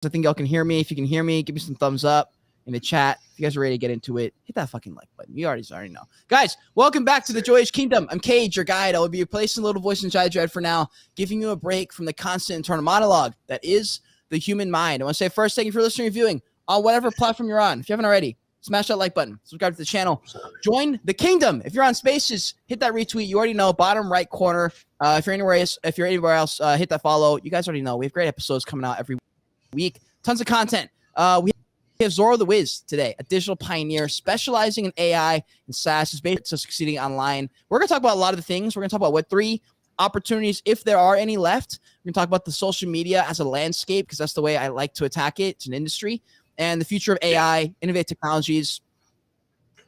I think y'all can hear me. If you can hear me, give me some thumbs up in the chat. If you guys are ready to get into it, hit that fucking like button. You already know. Guys, welcome back to the Joyage Kingdom. I'm Cage, your guide. I will be replacing the little voice in Jai Dread for now, giving you a break from the constant internal monologue that is the human mind. I want to say first, thank you for listening and viewing on whatever platform you're on. If you haven't already, smash that like button. Subscribe to the channel. Join the kingdom. If you're on Spaces, hit that retweet. You already know, bottom right corner. If you're anywhere else, hit that follow. You guys already know we have great episodes coming out every week. Tons of content. We have ZORO the Wiz today, a digital pioneer specializing in AI and SaaS. Is basically succeeding online. We're going to talk about a lot of the things. We're going to talk about Web3 opportunities, if there are any left. We're going to talk about the social media as a landscape, because that's the way I like to attack it. It's an industry. And the future of AI, innovative technologies,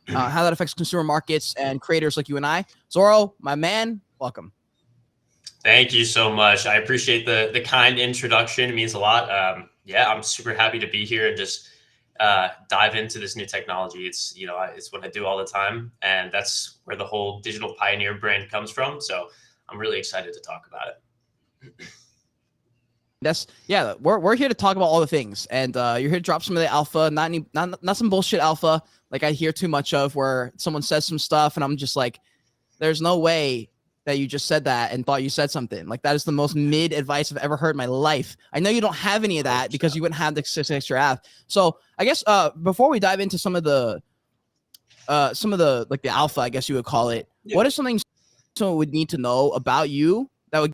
how that affects consumer markets and creators like you and I. ZORO, my man, welcome. Thank you so much. I appreciate the kind introduction. It means a lot. Yeah, I'm super happy to be here and just dive into this new technology. It's it's what I do all the time, and that's where the whole digital pioneer brand comes from. So I'm really excited to talk about it. We're here to talk about all the things, and you're here to drop some of the alpha, not some bullshit alpha like I hear too much of, where someone says some stuff and I'm just like, there's no way that you just said that and thought you said something. Like, that is the most mid advice I've ever heard in my life. I know you don't have any of that because you wouldn't have the success you have. So I guess before we dive into some of the like the alpha, I guess you would call it, what is something someone would need to know about you that would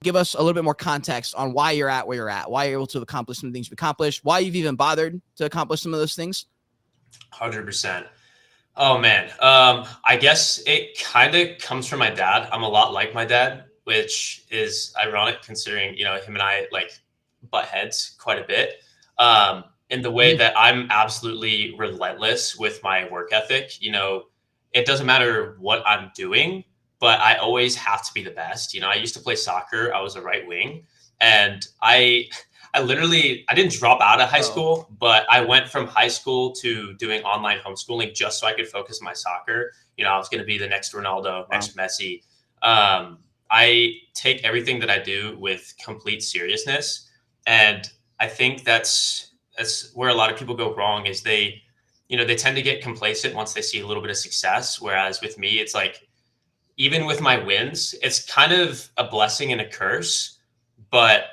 give us a little bit more context on why you're at where you're at, why you're able to accomplish some things you've accomplished, why you've even bothered to accomplish some of those things? 100%. Oh man. I guess it kind of comes from my dad. I'm a lot like my dad, which is ironic considering, him and I like butt heads quite a bit. In the way that I'm absolutely relentless with my work ethic. It doesn't matter what I'm doing, but I always have to be the best. I used to play soccer. I was a right wing, and I didn't drop out of high school, but I went from high school to doing online homeschooling just so I could focus on my soccer. I was going to be the next Ronaldo, next Messi. I take everything that I do with complete seriousness. And I think that's where a lot of people go wrong, is they tend to get complacent once they see a little bit of success. Whereas with me, it's like, even with my wins, it's kind of a blessing and a curse, but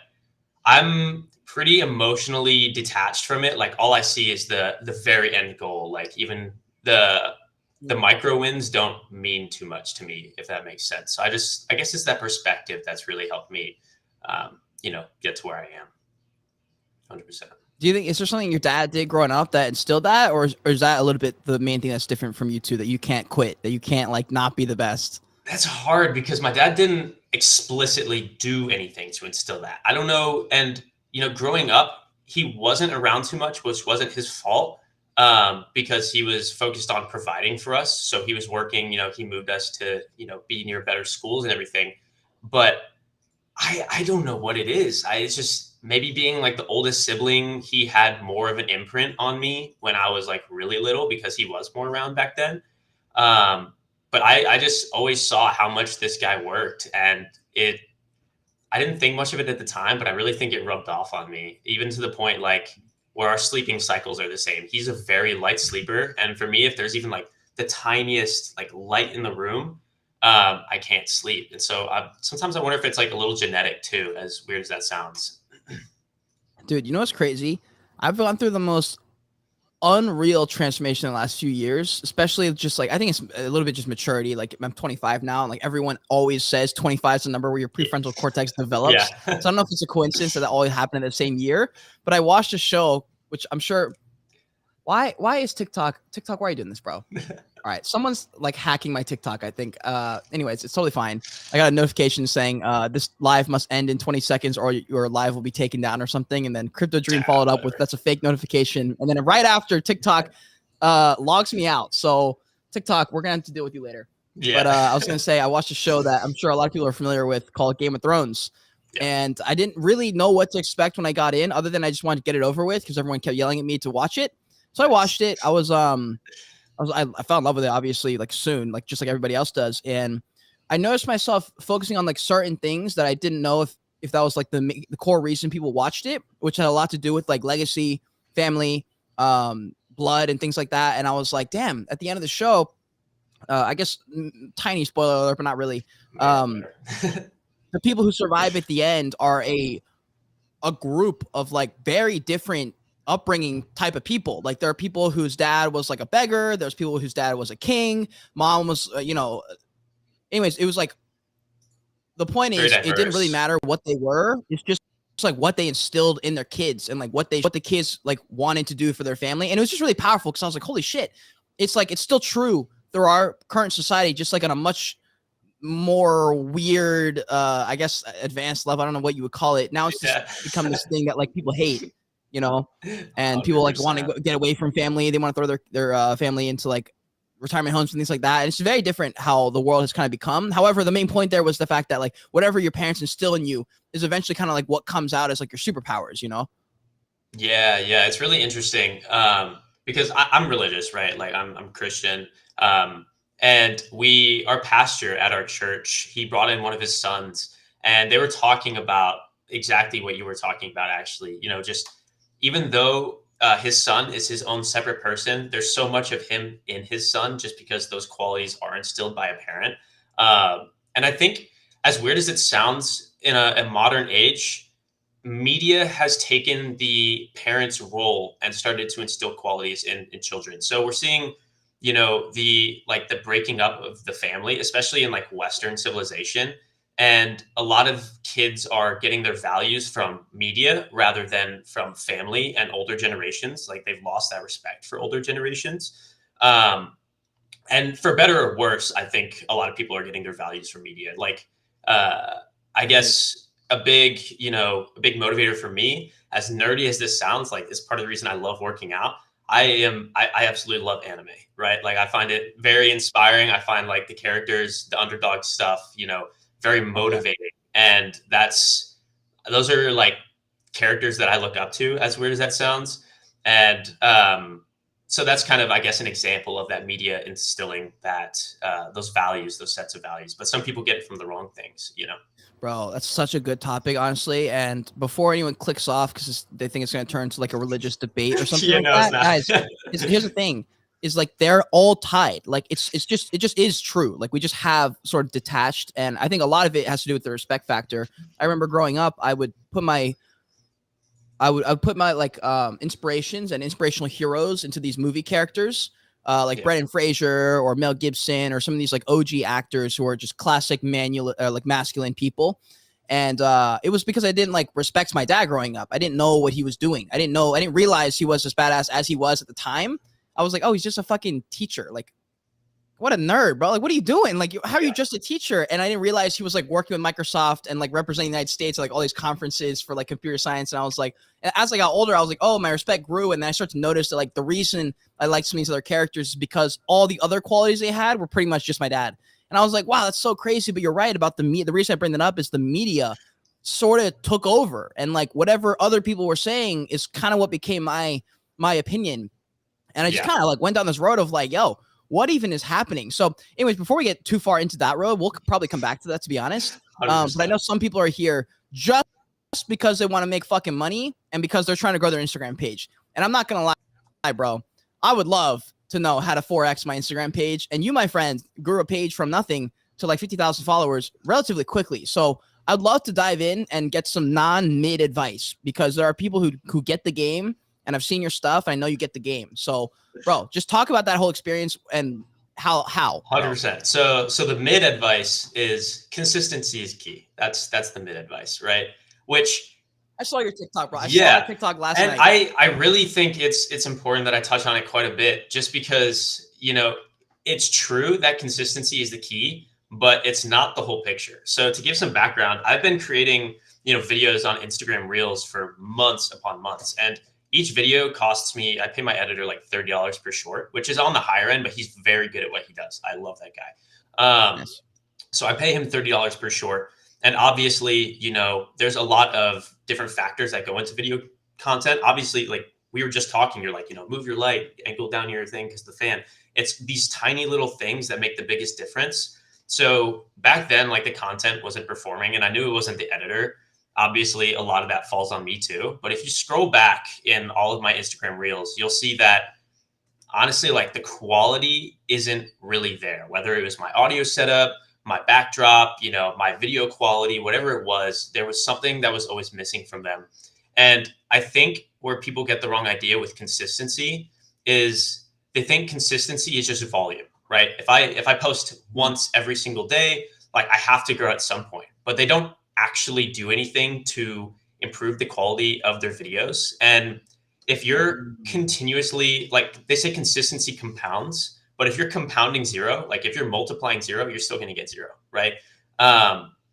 I'm pretty emotionally detached from it. Like, all I see is the very end goal. Like, even the micro wins don't mean too much to me, if that makes sense. So I guess it's that perspective that's really helped me, get to where I am. 100%. Do you think, is there something your dad did growing up that instilled that, or is that a little bit the main thing that's different from you two, that you can't quit, that you can't like not be the best? That's hard because my dad didn't explicitly do anything to instill that. I don't know. And, growing up, he wasn't around too much, which wasn't his fault, because he was focused on providing for us. So he was working, he moved us to, be near better schools and everything. But I don't know what it is. It's just maybe being like the oldest sibling, he had more of an imprint on me when I was like really little, because he was more around back then. But I just always saw how much this guy worked, and I didn't think much of it at the time, but I really think it rubbed off on me, even to the point like where our sleeping cycles are the same. He's a very light sleeper. And for me, if there's even like the tiniest like light in the room, I can't sleep. And so sometimes I wonder if it's like a little genetic too, as weird as that sounds. Dude, you know what's crazy? I've gone through the most unreal transformation in the last few years, especially just like, I think it's a little bit just maturity. Like, I'm 25 now, and like everyone always says 25 is the number where your prefrontal cortex develops. Yeah. So I don't know if it's a coincidence that all happened in the same year, but I watched a show, which I'm sure, why is TikTok, why are you doing this, bro? All right, someone's like hacking my TikTok, I think. Anyways, it's totally fine. I got a notification saying this live must end in 20 seconds or your live will be taken down or something. And then Crypto Dream followed up with, that's a fake notification. And then right after, TikTok logs me out. So TikTok, we're going to have to deal with you later. Yeah. But I was going to say, I watched a show that I'm sure a lot of people are familiar with called Game of Thrones. Yeah. And I didn't really know what to expect when I got in, other than I just wanted to get it over with because everyone kept yelling at me to watch it. So I watched it. I fell in love with it, obviously, like soon, like just like everybody else does. And I noticed myself focusing on like certain things that I didn't know if if that was like the core reason people watched it, which had a lot to do with like legacy, family, blood, and things like that. And I was like, damn, at the end of the show, I guess tiny spoiler alert, but not really. The people who survive at the end are a group of like very different upbringing type of people. Like there are people whose dad was like a beggar. There's people whose dad was a king. Mom was, anyways, it was like, the point is, it didn't really matter what they were. It's just like what they instilled in their kids and like what the kids like wanted to do for their family. And it was just really powerful because I was like, holy shit. It's like, it's still true. There are current society, just like on a much more weird, I guess, advanced level. I don't know what you would call it. Now it's just become this thing that like people hate, and people like want to get away from family. They want to throw their family into like retirement homes and things like that. And it's very different how the world has kind of become. However, the main point there was the fact that like whatever your parents instill in you is eventually kind of like what comes out as like your superpowers, Yeah, it's really interesting because I'm religious, right? Like I'm Christian, and our pastor at our church, he brought in one of his sons, and they were talking about exactly what you were talking about. Actually, just even though his son is his own separate person, there's so much of him in his son just because those qualities are instilled by a parent. And I think, as weird as it sounds, in a modern age, media has taken the parent's role and started to instill qualities in children. So we're seeing, the breaking up of the family, especially in like Western civilization. And a lot of kids are getting their values from media rather than from family and older generations. Like they've lost that respect for older generations. And for better or worse, I think a lot of people are getting their values from media. Like, I guess a big motivator for me, as nerdy as this sounds, like is part of the reason I love working out. I absolutely love anime, right? Like I find it very inspiring. I find like the characters, the underdog stuff, very motivating. And those are like characters that I look up to, as weird as that sounds. And so that's kind of, I guess, an example of that media instilling that those values, those sets of values. But some people get it from the wrong things, Bro, that's such a good topic, honestly. And before anyone clicks off because they think it's going to turn into like a religious debate or something that, guys, here's the thing: is like they're all tied. Like it just is true. Like we just have sort of detached, and I think a lot of it has to do with the respect factor. I remember growing up, I would put my like inspirations and inspirational heroes into these movie characters. Like Brendan Fraser or Mel Gibson or some of these like OG actors who are just classic masculine people. And it was because I didn't like respect my dad growing up. I didn't know what he was doing. I didn't realize he was as badass as he was at the time. I was like, oh, he's just a fucking teacher. Like, what a nerd, bro. Like, what are you doing? Like, how are you just a teacher? And I didn't realize he was like working with Microsoft and like representing the United States at like all these conferences for like computer science. And I was like, and as I got older, I was like, oh, my respect grew. And then I started to notice that like the reason I liked some of these other characters is because all the other qualities they had were pretty much just my dad. And I was like, wow, that's so crazy. But you're right about the reason I bring that up is the media sort of took over. And like whatever other people were saying is kind of what became my opinion. And I just kind of like went down this road of like, yo, what even is happening? So anyways, before we get too far into that road, we'll probably come back to that, to be honest. But I know some people are here just because they want to make fucking money and because they're trying to grow their Instagram page. And I'm not going to lie, bro. I would love to know how to 4X my Instagram page. And you, my friend, grew a page from nothing to like 50,000 followers relatively quickly. So I'd love to dive in and get some non-mid advice because there are people who get the game, and I've seen your stuff. And I know you get the game. So, bro, just talk about that whole experience and how. 100%. So the mid advice is consistency is key. That's the mid advice, right? Which I saw your TikTok, bro. I saw your TikTok last night. And I really think it's important that I touch on it quite a bit, just because it's true that consistency is the key, but it's not the whole picture. So to give some background, I've been creating videos on Instagram Reels for months upon months, and each video costs me, I pay my editor like $30 per short, which is on the higher end, but he's very good at what he does. I love that guy. Nice. So I pay him $30 per short. And obviously, there's a lot of different factors that go into video content. Obviously, like we were just talking, you're like, move your light, angle down your thing because the fan. It's these tiny little things that make the biggest difference. So back then, like the content wasn't performing and I knew it wasn't the editor. Obviously, a lot of that falls on me too. But if you scroll back in all of my Instagram reels, you'll see that honestly, like the quality isn't really there, whether it was my audio setup, my backdrop, my video quality, whatever it was, there was something that was always missing from them. And I think where people get the wrong idea with consistency is they think consistency is just volume, right? If I post once every single day, like I have to grow at some point, but they don't actually do anything to improve the quality of their videos. And if you're continuously, like they say, consistency compounds, but if you're compounding zero, like if you're multiplying zero, you're still going to get zero, right?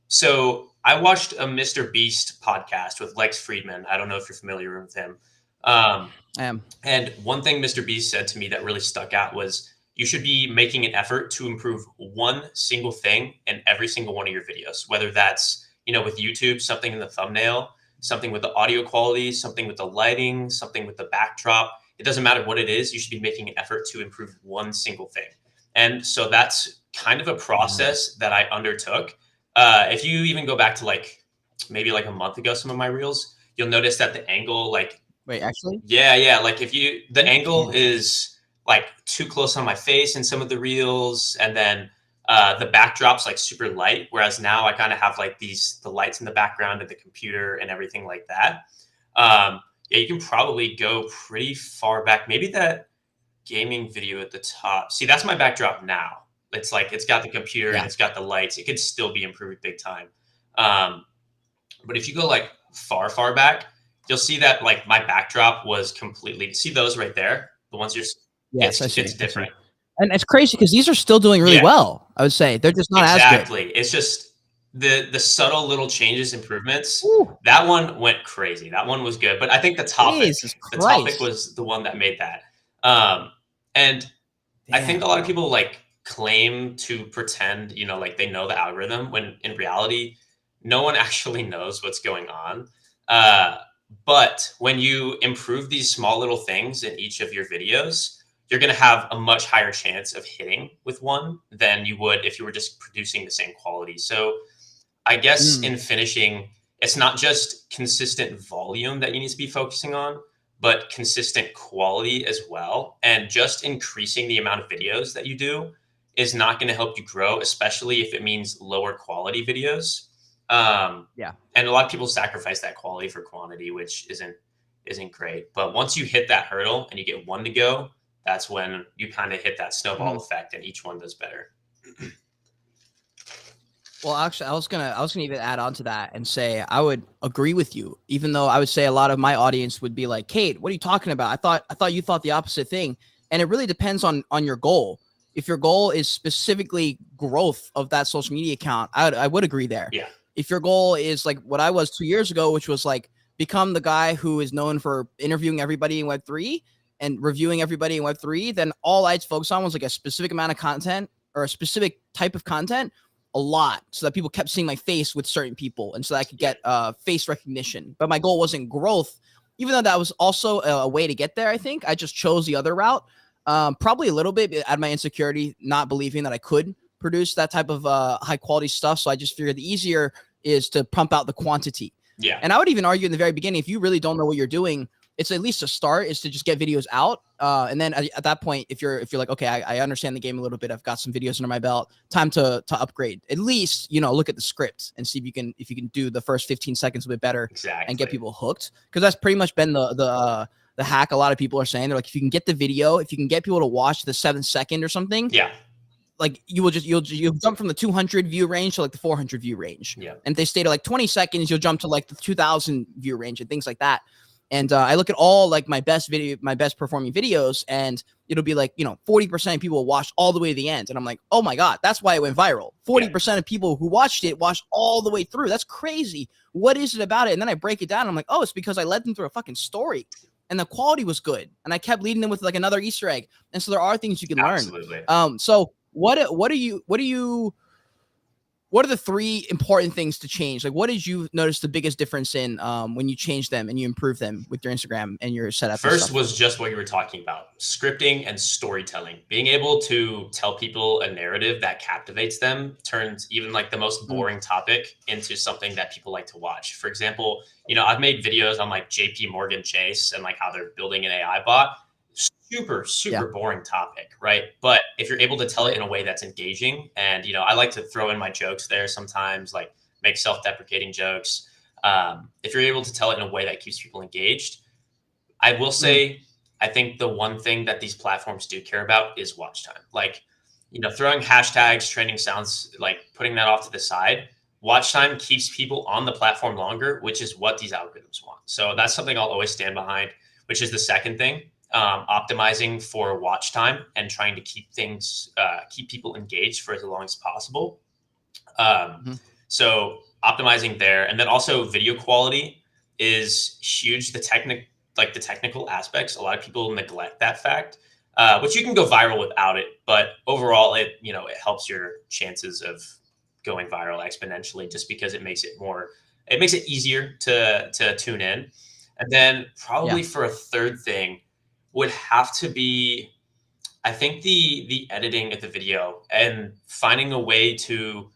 So I watched a Mr. Beast podcast with Lex Friedman. I don't know if you're familiar with him. I am. And one thing Mr. Beast said to me that really stuck out was you should be making an effort to improve one single thing in every single one of your videos, whether that's, with YouTube, something in the thumbnail, something with the audio quality, something with the lighting, something with the backdrop. It doesn't matter what it is. You should be making an effort to improve one single thing. And so that's kind of a process that I undertook. If you even go back to maybe a month ago, some of my reels, you'll notice that the angle, wait, actually? Yeah. Like the angle is like too close on my face in some of the reels. And then the backdrop's like super light. Whereas now I kind of have like the lights in the background of the computer and everything like that. Yeah, you can probably go pretty far back. Maybe that gaming video at the top. See, that's my backdrop now. It's like, it's got the computer and it's got the lights. It could still be improved big time. But if you go like far back, you'll see that like my backdrop was completely, see those right there? The ones you're, yes, I see. It's different. And it's crazy because these are still doing really well. I would say they're just not as good. Exactly. It's just the subtle little changes, improvements. Ooh. That one went crazy. That one was good. But I think the topic was the one that made that. And I think a lot of people like claim to pretend, like they know the algorithm when in reality, no one actually knows what's going on. But when you improve these small little things in each of your videos, you're going to have a much higher chance of hitting with one than you would if you were just producing the same quality. So I guess in finishing, it's not just consistent volume that you need to be focusing on, but consistent quality as well. And just increasing the amount of videos that you do is not going to help you grow, especially if it means lower quality videos. And a lot of people sacrifice that quality for quantity, which isn't great. But once you hit that hurdle and you get one to go, that's when you kind of hit that snowball effect and each one does better. Well, actually, I was gonna even add on to that and say I would agree with you, even though I would say a lot of my audience would be like, Kate, what are you talking about? I thought you thought the opposite thing. And it really depends on your goal. If your goal is specifically growth of that social media account, I would agree there. Yeah. If your goal is like what I was 2 years ago, which was like become the guy who is known for interviewing everybody in Web3 and reviewing everybody in Web3, then all I'd focus on was like a specific amount of content or a specific type of content a lot so that people kept seeing my face with certain people and so that I could get face recognition. But my goal wasn't growth, even though that was also a way to get there. I think I just chose the other route, probably a little bit out of my insecurity, not believing that I could produce that type of high quality stuff. So I just figured the easier is to pump out the quantity. Yeah. And I would even argue in the very beginning, if you really don't know what you're doing, it's at least a start is to just get videos out. And then at that point, if you're like, okay, I understand the game a little bit. I've got some videos under my belt, time to upgrade. At least, look at the script and see if you can do the first 15 seconds a bit better and get people hooked. Cause that's pretty much been the hack. A lot of people are saying they're like, if you can get the video, if you can get people to watch the 7th second or something. Yeah. Like you'll jump from the 200 view range to like the 400 view range. Yeah. And if they stay to like 20 seconds, you'll jump to like the 2000 view range and things like that. And I look at all like my best performing videos, and it'll be like, 40% of people watch all the way to the end. And I'm like, oh my God, that's why it went viral. 40% of people who watched it watched all the way through. That's crazy. What is it about it? And then I break it down. And I'm like, oh, it's because I led them through a fucking story and the quality was good. And I kept leading them with like another Easter egg. And so there are things you can learn. Absolutely. So what what are the 3 important things to change? Like, what did you notice the biggest difference in when you changed them and you improved them with your Instagram and your setup? First was just what you were talking about, scripting and storytelling. Being able to tell people a narrative that captivates them turns even like the most boring topic into something that people like to watch. For example, you know, I've made videos on like JP Morgan Chase and like how they're building an AI bot. Super boring topic, right? But if you're able to tell it in a way that's engaging, and, you know, I like to throw in my jokes there sometimes, like make self-deprecating jokes. If you're able to tell it in a way that keeps people engaged, I will say, I think the one thing that these platforms do care about is watch time. Like, you know, throwing hashtags, trending sounds, like putting that off to the side. Watch time keeps people on the platform longer, which is what these algorithms want. So that's something I'll always stand behind, which is the second thing. Optimizing for watch time and trying to keep things, keep people engaged for as long as possible. So optimizing there, and then also video quality is huge. The technical aspects, a lot of people neglect that fact, which you can go viral without it, but overall, it helps your chances of going viral exponentially, just because it makes it easier to tune in. And then probably for a third thing would have to be, I think, the editing of the video and finding a way to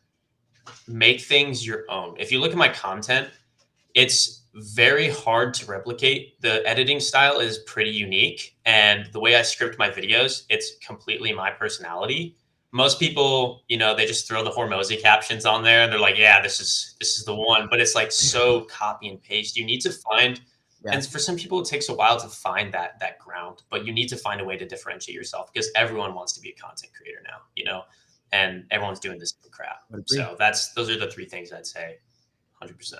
make things your own. If you look at my content, it's very hard to replicate. The editing style is pretty unique, and the way I script my videos, it's completely my personality. Most people, you know, they just throw the Hormozy captions on there and they're like, yeah, this is the one, but it's like so copy and paste. You need to find, and for some people, it takes a while to find that ground, but you need to find a way to differentiate yourself, because everyone wants to be a content creator now, you know, and everyone's doing this crap. So those are the 3 things I'd say, 100%.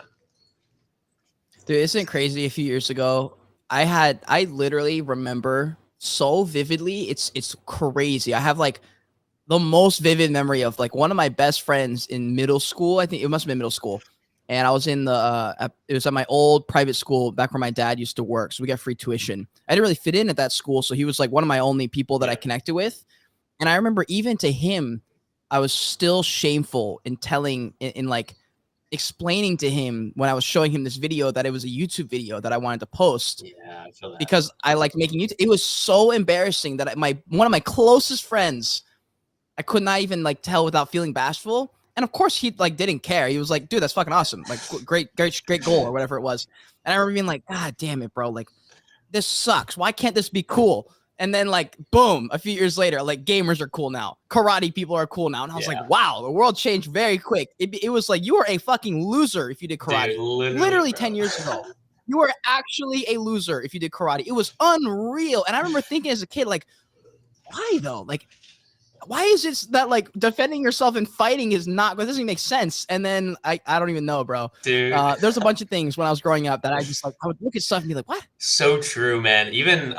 Dude, isn't it crazy? A few years ago, I literally remember so vividly. It's crazy. I have like the most vivid memory of like one of my best friends in middle school. I think it must have been middle school. And I was in it was at my old private school back where my dad used to work. So we got free tuition. I didn't really fit in at that school. So he was like one of my only people that I connected with. And I remember even to him, I was still shameful in telling, in like explaining to him when I was showing him this video that it was a YouTube video that I wanted to post. Yeah, I feel that. Because I like making YouTube. It was so embarrassing that one of my closest friends, I could not even like tell without feeling bashful. And of course he like didn't care. He was like, dude, that's fucking awesome. Like great goal or whatever it was. And I remember being like, God damn it, bro. Like this sucks. Why can't this be cool? And then like, boom, a few years later, like gamers are cool now. Karate people are cool now. And I was like, wow, the world changed very quick. It was like, you were a fucking loser if you did karate. Dude, literally 10 years ago. You were actually a loser if you did karate. It was unreal. And I remember thinking as a kid, like, why though? Like, why is it that like defending yourself and fighting is not, it doesn't even make sense. And then I don't even know, bro. Dude, there's a bunch of things when I was growing up that I just like, I would look at stuff and be like, what? So true, man. Even,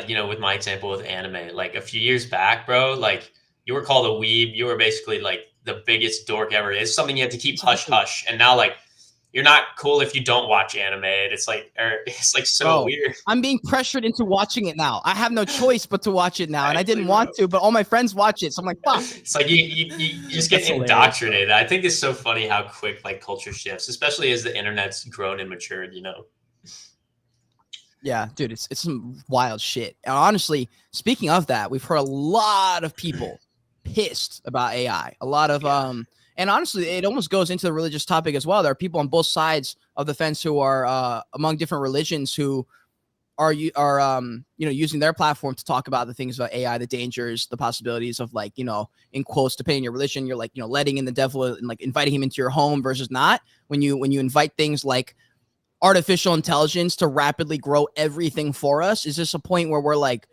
you know, with my example with anime, like a few years back, bro, like you were called a weeb. You were basically like the biggest dork ever. It's something you have to keep hush hush. And now like, you're not cool if you don't watch anime. It's like so weird. I'm being pressured into watching it now. I have no choice but to watch it now. And I didn't want to, but all my friends watch it. So I'm like, fuck. It's like you just get indoctrinated. I think it's so funny how quick like culture shifts, especially as the internet's grown and matured, you know? Yeah, dude, it's some wild shit. And honestly, speaking of that, we've heard a lot of people pissed about AI. A lot of and honestly, it almost goes into the religious topic as well. There are people on both sides of the fence who are among different religions who are using their platform to talk about the things about AI, the dangers, the possibilities of like, you know, in quotes, depending on your religion, you're like, you know, letting in the devil and like inviting him into your home versus not. When you invite things like artificial intelligence to rapidly grow everything for us, is this a point where we're like,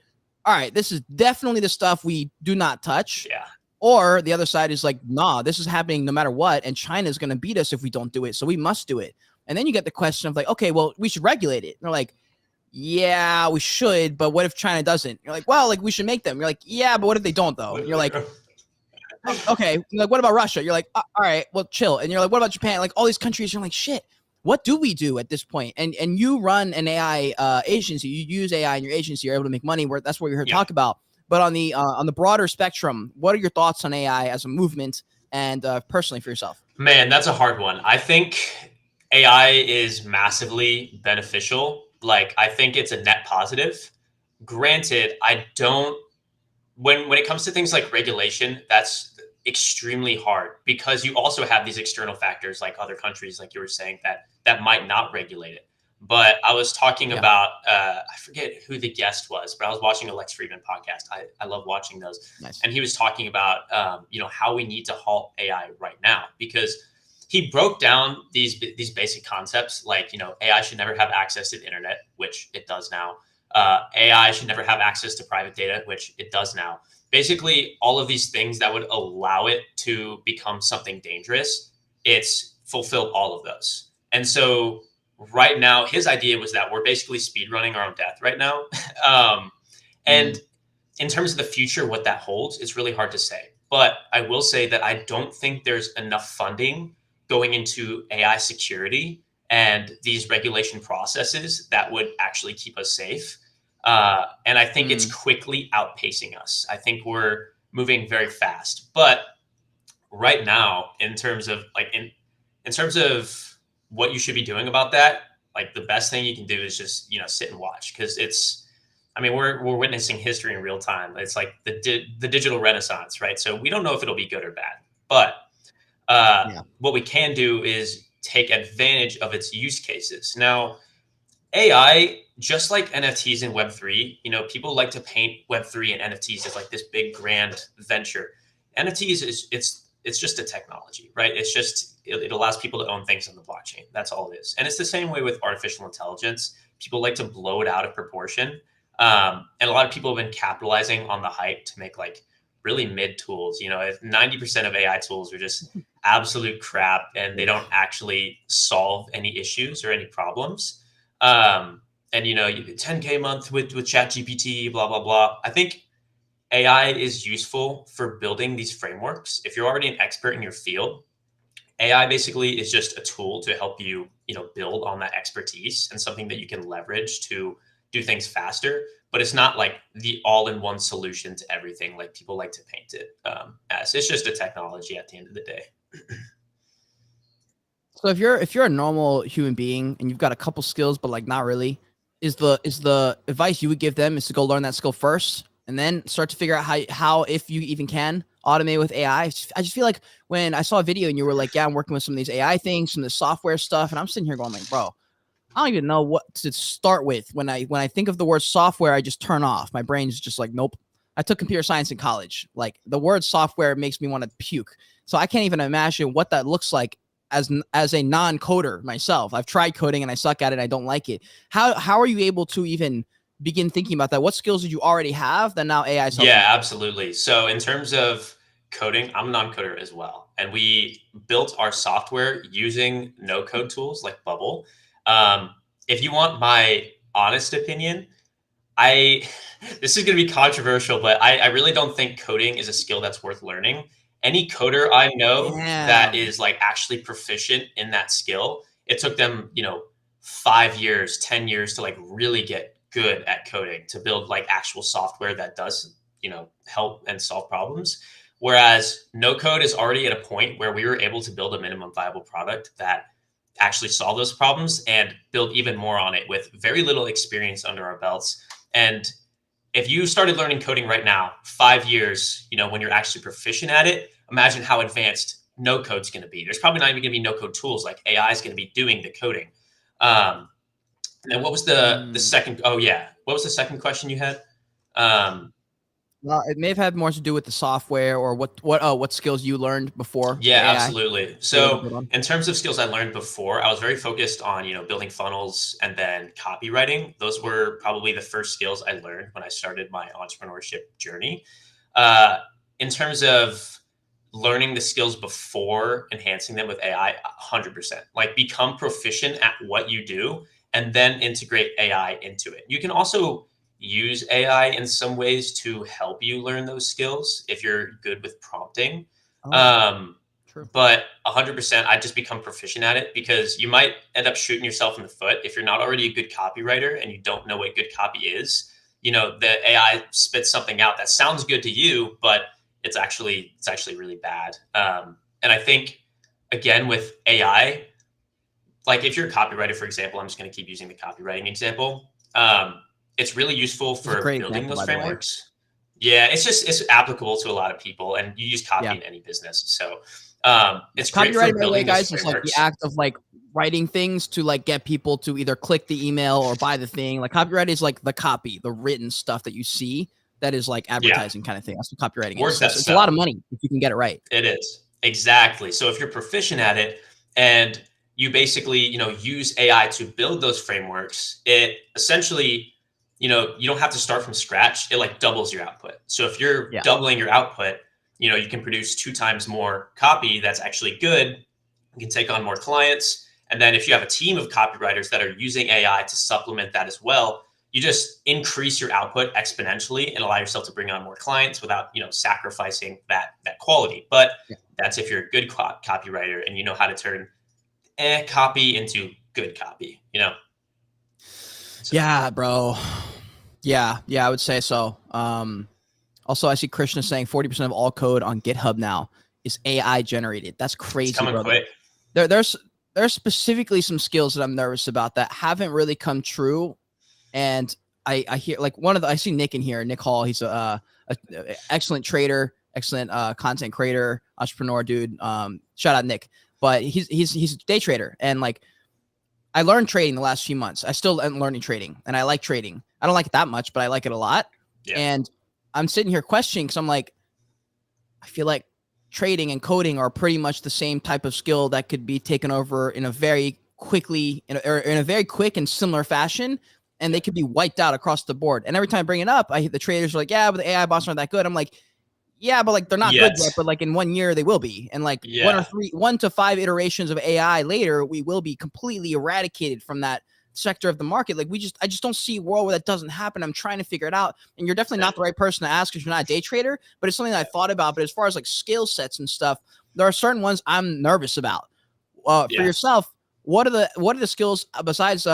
all right, this is definitely the stuff we do not touch? Yeah. Or the other side is like, nah, this is happening no matter what, and China's going to beat us if we don't do it, so we must do it. And then you get the question of like, okay, well, we should regulate it. And they're like, yeah, we should, but what if China doesn't? You're like, well, like we should make them. You're like, yeah, but what if they don't though? And you're like, okay. You're like, what about Russia? You're like, all right, well, chill. And you're like, what about Japan? Like all these countries, you're like, shit, what do we do at this point? And you run an AI agency, you use AI in your agency, you're able to make money. That's what you're here to talk about. But on the broader spectrum, what are your thoughts on AI as a movement and personally for yourself? Man, that's a hard one. I think AI is massively beneficial. Like, I think it's a net positive. Granted, I don't when it comes to things like regulation, that's extremely hard because you also have these external factors like other countries, like you were saying, that might not regulate it. But I was talking Yeah. about I forget who the guest was, but I was watching a Lex Friedman podcast. I love watching those. Nice. And he was talking about how we need to halt AI right now, because he broke down these basic concepts like, AI should never have access to the internet, which it does now. AI should never have access to private data, which it does now. Basically, all of these things that would allow it to become something dangerous, it's fulfilled all of those. And so right now, his idea was that we're basically speed running our own death right now. And in terms of the future, what that holds, it's really hard to say. But I will say that I don't think there's enough funding going into AI security and these regulation processes that would actually keep us safe. And I think it's quickly outpacing us. I think we're moving very fast. But right now, in terms of what you should be doing about that, like the best thing you can do is just sit and watch, because we're witnessing history in real time. It's like the digital renaissance, right? So we don't know if it'll be good or bad, but what we can do is take advantage of its use cases. Now, AI, just like NFTs and Web3, people like to paint Web3 and NFTs as like this big grand venture. NFTs it's just a technology, right? It's just it allows people to own things on the blockchain. That's all it is. And it's the same way with artificial intelligence. People like to blow it out of proportion. And a lot of people have been capitalizing on the hype to make like really mid tools. If 90% of AI tools are just absolute crap and they don't actually solve any issues or any problems. And 10K a month with ChatGPT, blah blah blah. I think AI is useful for building these frameworks. If you're already an expert in your field, AI basically is just a tool to help you, build on that expertise and something that you can leverage to do things faster. But it's not like the all-in-one solution to everything like people like to paint it as. It's just a technology at the end of the day. So if you're a normal human being and you've got a couple skills but like not really, is the advice you would give them is to go learn that skill first and then start to figure out how if you even can automate with AI? I just feel like when I saw a video and you were like, yeah, I'm working with some of these AI things, some of the software stuff, and I'm sitting here going like, bro, I don't even know what to start with. When I think of the word software, I just turn off. My brain's just like, nope. I took computer science in college. Like the word software makes me want to puke. So I can't even imagine what that looks like as a non-coder myself. I've tried coding and I suck at it. I don't like it. How are you able to even begin thinking about that? What skills did you already have that now AI is helping? Yeah, absolutely. So in terms of coding, I'm a non-coder as well. And we built our software using no-code tools like Bubble. If you want my honest opinion, this is going to be controversial, but I really don't think coding is a skill that's worth learning. Any coder I know that is like actually proficient in that skill, it took them, 5 years, 10 years to like really get good at coding, to build like actual software that does, help and solve problems. Whereas no code is already at a point where we were able to build a minimum viable product that actually solve those problems and build even more on it with very little experience under our belts. And if you started learning coding right now, 5 years, when you're actually proficient at it, imagine how advanced no code's going to be. There's probably not even going to be no code tools. Like AI is going to be doing the coding. And then what was the second? Oh yeah. What was the second question you had? Well, it may have had more to do with the software or what skills you learned before. Yeah, AI. absolutely. So in terms of skills I learned before, I was very focused on, building funnels and then copywriting. Those were probably the first skills I learned when I started my entrepreneurship journey. In terms of learning the skills before enhancing them with AI, 100%. Like become proficient at what you do and then integrate AI into it. You can also use AI in some ways to help you learn those skills if you're good with prompting. True. But 100%, I just become proficient at it, because you might end up shooting yourself in the foot if you're not already a good copywriter and you don't know what good copy is. The AI spits something out that sounds good to you, but it's actually really bad. And I think, again, with AI, like if you're a copywriter, for example, I'm just going to keep using the copywriting example. It's really useful It's a for great building example, those by the way. frameworks. Yeah, it's applicable to a lot of people, and you use copy Yeah. in any business. So Yeah. it's great Copywriting, for by the way, building those guys, is like the frameworks. act of like writing things to like get people to either click the email or buy the thing. Like copyright is like the copy, the written stuff that you see that is like Yeah, advertising kind of thing. That's what copywriting is. words So that it's a lot of sell. money if you can get it right. It is. Exactly. So if you're proficient at it and you basically, use AI to build those frameworks, it essentially, you don't have to start from scratch. It like doubles your output. So if you're Yeah. doubling your output, you can produce 2 times more copy that's actually good. You can take on more clients. And then if you have a team of copywriters that are using AI to supplement that as well, you just increase your output exponentially and allow yourself to bring on more clients without sacrificing that quality. But Yeah. that's if you're a good copywriter and you know how to turn copy into good copy. So, Yeah, bro. Yeah, I would say so. Also, I see Krishna saying 40% of all code on GitHub now is AI generated. That's it's crazy, coming brother. quick. There's specifically some skills that I'm nervous about that haven't really come true. And I hear like I see Nick in here, Nick Hall. He's a excellent trader, excellent content creator, entrepreneur dude. Shout out Nick. But he's a day trader, and like I learned trading the last few months. I still am learning trading, and I like trading. I don't like it that much, but I like it a lot. Yeah. And I'm sitting here questioning because I'm like, I feel like trading and coding are pretty much the same type of skill that could be taken over in a very quickly, in a very quick and similar fashion, and they could be wiped out across the board. And every time I bring it up, the traders are like, yeah, but the AI bots aren't that good. I'm like, yeah, but like they're not good yet, but like in 1 year they will be. And like Yeah. 1 to 5 iterations of AI later, we will be completely eradicated from that sector of the market. Like I just don't see a world where that doesn't happen. I'm trying to figure it out. And you're definitely not the right person to ask because you're not a day trader, but it's something that I thought about. But as far as like skill sets and stuff, there are certain ones I'm nervous about. For yourself, what are the skills besides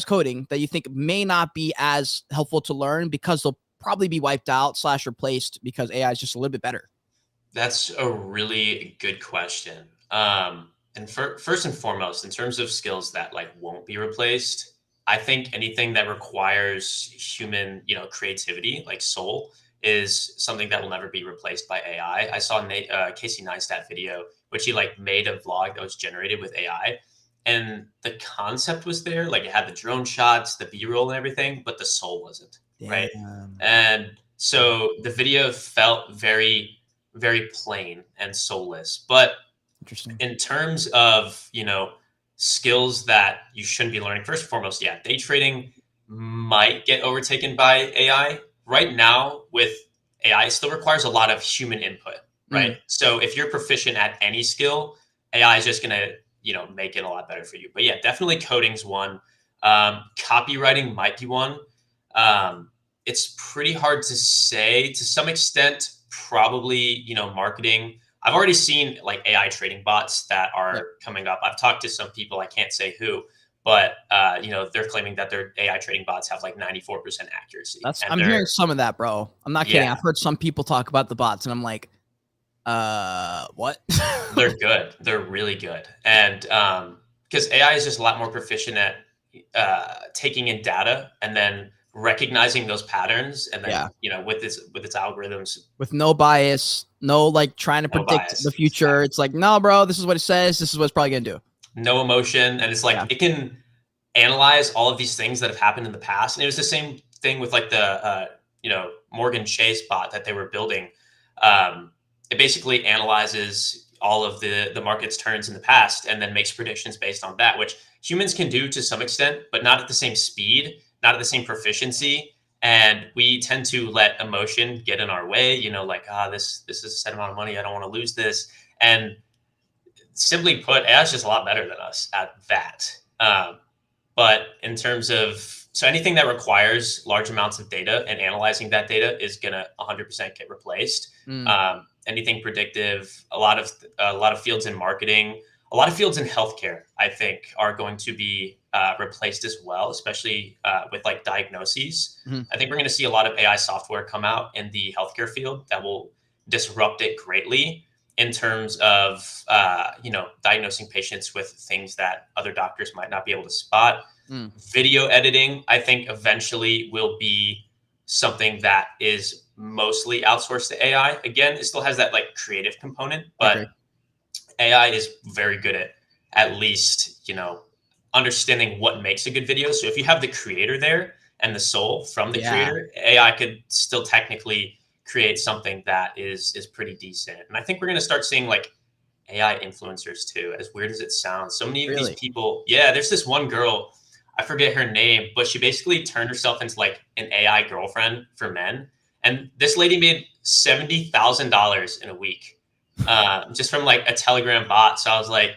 coding that you think may not be as helpful to learn because they'll probably be wiped out / replaced because AI is just a little bit better? That's a really good question. And first and foremost, in terms of skills that like won't be replaced, I think anything that requires human, creativity, like soul, is something that will never be replaced by AI. I saw Casey Neistat video, which he like made a vlog that was generated with AI, and the concept was there, like it had the drone shots, the B-roll, and everything, but the soul wasn't, right? And so the video felt very, very plain and soulless. But Interesting. in terms of, skills that you shouldn't be learning, first and foremost, yeah, day trading might get overtaken by AI. Right now, with AI, it still requires a lot of human input, right? So if you're proficient at any skill, AI is just going to, make it a lot better for you. But yeah, definitely coding's one. Copywriting might be one. It's pretty hard to say. To some extent, probably, marketing. I've already seen like AI trading bots that are coming up. I've talked to some people, I can't say who, but they're claiming that their AI trading bots have like 94% accuracy. I'm hearing some of that, bro. I'm not kidding. I've heard some people talk about the bots, and I'm like, what? They're good. They're really good. And because AI is just a lot more proficient at taking in data and then recognizing those patterns, and then with its algorithms, with no bias, no like trying to predict the future. It's like, no, bro, this is what it says. This is what it's probably gonna do. No emotion, and it's like it can analyze all of these things that have happened in the past. And it was the same thing with like the Morgan Chase bot that they were building. It basically analyzes all of the market's turns in the past and then makes predictions based on that, which humans can do to some extent, but not at the same speed, not at the same proficiency. And we tend to let emotion get in our way, like, this is a set amount of money, I don't want to lose this. And simply put, AI is just a lot better than us at that. But in terms of, so anything that requires large amounts of data and analyzing that data is gonna 100% get replaced. Anything predictive, a lot of fields in marketing, a lot of fields in healthcare, I think, are going to be replaced as well, especially with like diagnoses. I think we're going to see a lot of AI software come out in the healthcare field that will disrupt it greatly. in terms of diagnosing patients with things that other doctors might not be able to spot. Video editing, I think, eventually will be something that is mostly outsourced to AI. Again, it still has that like creative component, but AI is very good at least, understanding what makes a good video. So if you have the creator there and the soul from the creator, AI could still technically create something that is pretty decent. And I think we're going to start seeing like AI influencers too, as weird as it sounds. So many of these people, there's this one girl, I forget her name, but she basically turned herself into like an AI girlfriend for men. And this lady made $70,000 in a week, just from like a Telegram bot. So I was like,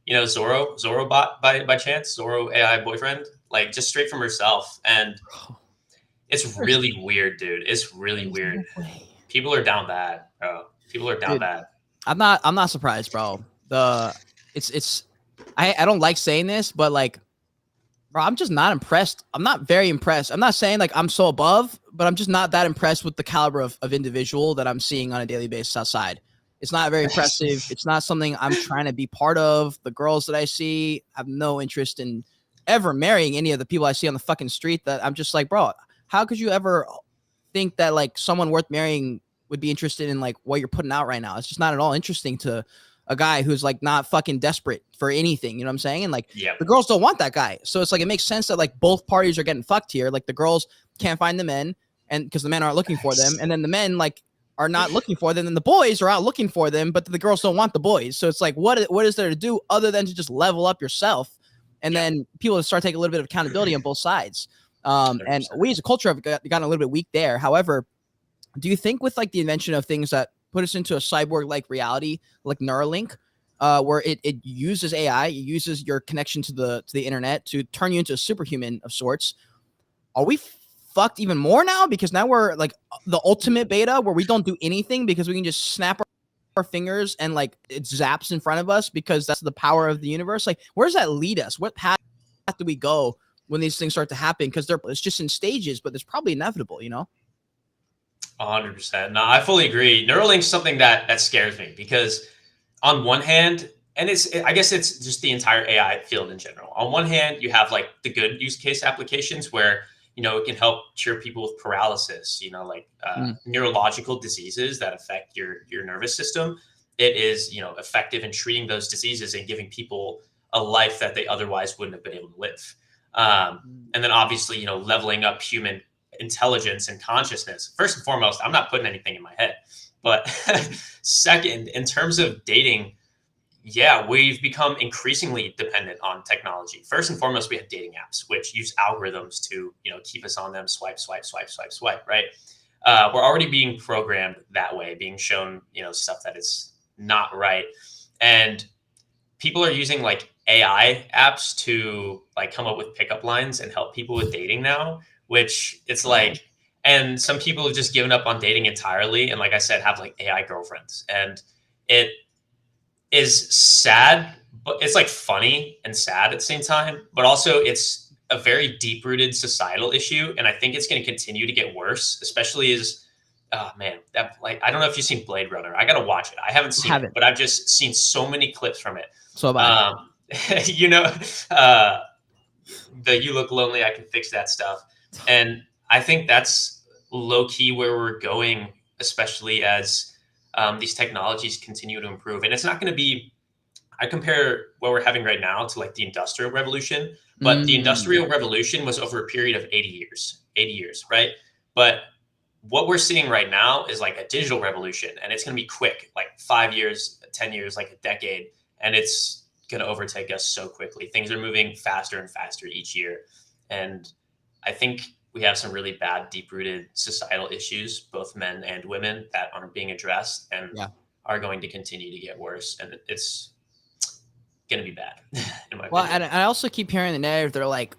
ZORO bot by chance, ZORO AI boyfriend, like just straight from herself. And it's really weird, dude. It's really weird. People are down bad, bro. People are down bad. I'm not surprised, bro. I don't like saying this, but like, bro, I'm just not impressed. I'm not very impressed. I'm not saying like I'm so above, but I'm just not that impressed with the caliber of individual that I'm seeing on a daily basis outside. It's not very impressive. It's not something I'm trying to be part of. The girls that I see have no interest in ever marrying any of the people I see on the fucking street. That I'm just like, bro, how could you ever think that like someone worth marrying would be interested in like what you're putting out right now? It's just not at all interesting to a guy who's like not fucking desperate for anything. You know what I'm saying? And like the girls don't want that guy. So it's like, it makes sense that like both parties are getting fucked here. Like the girls can't find the men and because the men aren't looking for them. And then the men like are not looking for them. And the boys are out looking for them, but the girls don't want the boys. So it's like, what is there to do other than to just level up yourself? And then people start taking a little bit of accountability on both sides. And we as a culture have gotten a little bit weak there. However, do you think with like the invention of things that put us into a cyborg-like reality, like Neuralink, where it uses AI, it uses your connection to the internet to turn you into a superhuman of sorts, are we fucked even more now? Because now we're like the ultimate beta where we don't do anything because we can just snap our fingers and like it zaps in front of us because that's the power of the universe. Like, where does that lead us? What path do we go when these things start to happen? Because it's just in stages, but it's probably inevitable, 100%. No, I fully agree. Neuralink's something that scares me because on one hand, and I guess it's just the entire AI field in general. On one hand, you have like the good use case applications where, it can help cure people with paralysis, neurological diseases that affect your nervous system. It is, effective in treating those diseases and giving people a life that they otherwise wouldn't have been able to live. And then obviously, leveling up human intelligence and consciousness. First and foremost, I'm not putting anything in my head, but second, in terms of dating, we've become increasingly dependent on technology. First and foremost, we have dating apps, which use algorithms to, keep us on them, swipe, right? We're already being programmed that way, being shown, stuff that is not right. And people are using like AI apps to like come up with pickup lines and help people with dating now, which it's like, and some people have just given up on dating entirely. And like I said, have like AI girlfriends, and it is sad, but it's like funny and sad at the same time, but also it's a very deep rooted societal issue. And I think it's going to continue to get worse, especially as, oh man, that like, I don't know if you've seen Blade Runner. I got to watch it. I haven't seen it, but I've just seen so many clips from it. So bad. The You Look Lonely, I Can Fix That stuff. And I think that's low key where we're going, especially as these technologies continue to improve. And it's not going to be, I compare what we're having right now to like the Industrial Revolution, but the Industrial Revolution was over a period of 80 years, right? But what we're seeing right now is like a digital revolution, and it's going to be quick, like 5 years, 10 years, like a decade. And it's going to overtake us so quickly. Things are moving faster and faster each year. And I think we have some really bad, deep-rooted societal issues, both men and women, that aren't being addressed and are going to continue to get worse. And it's going to be bad, in my opinion. And I also keep hearing the narrative. They're like,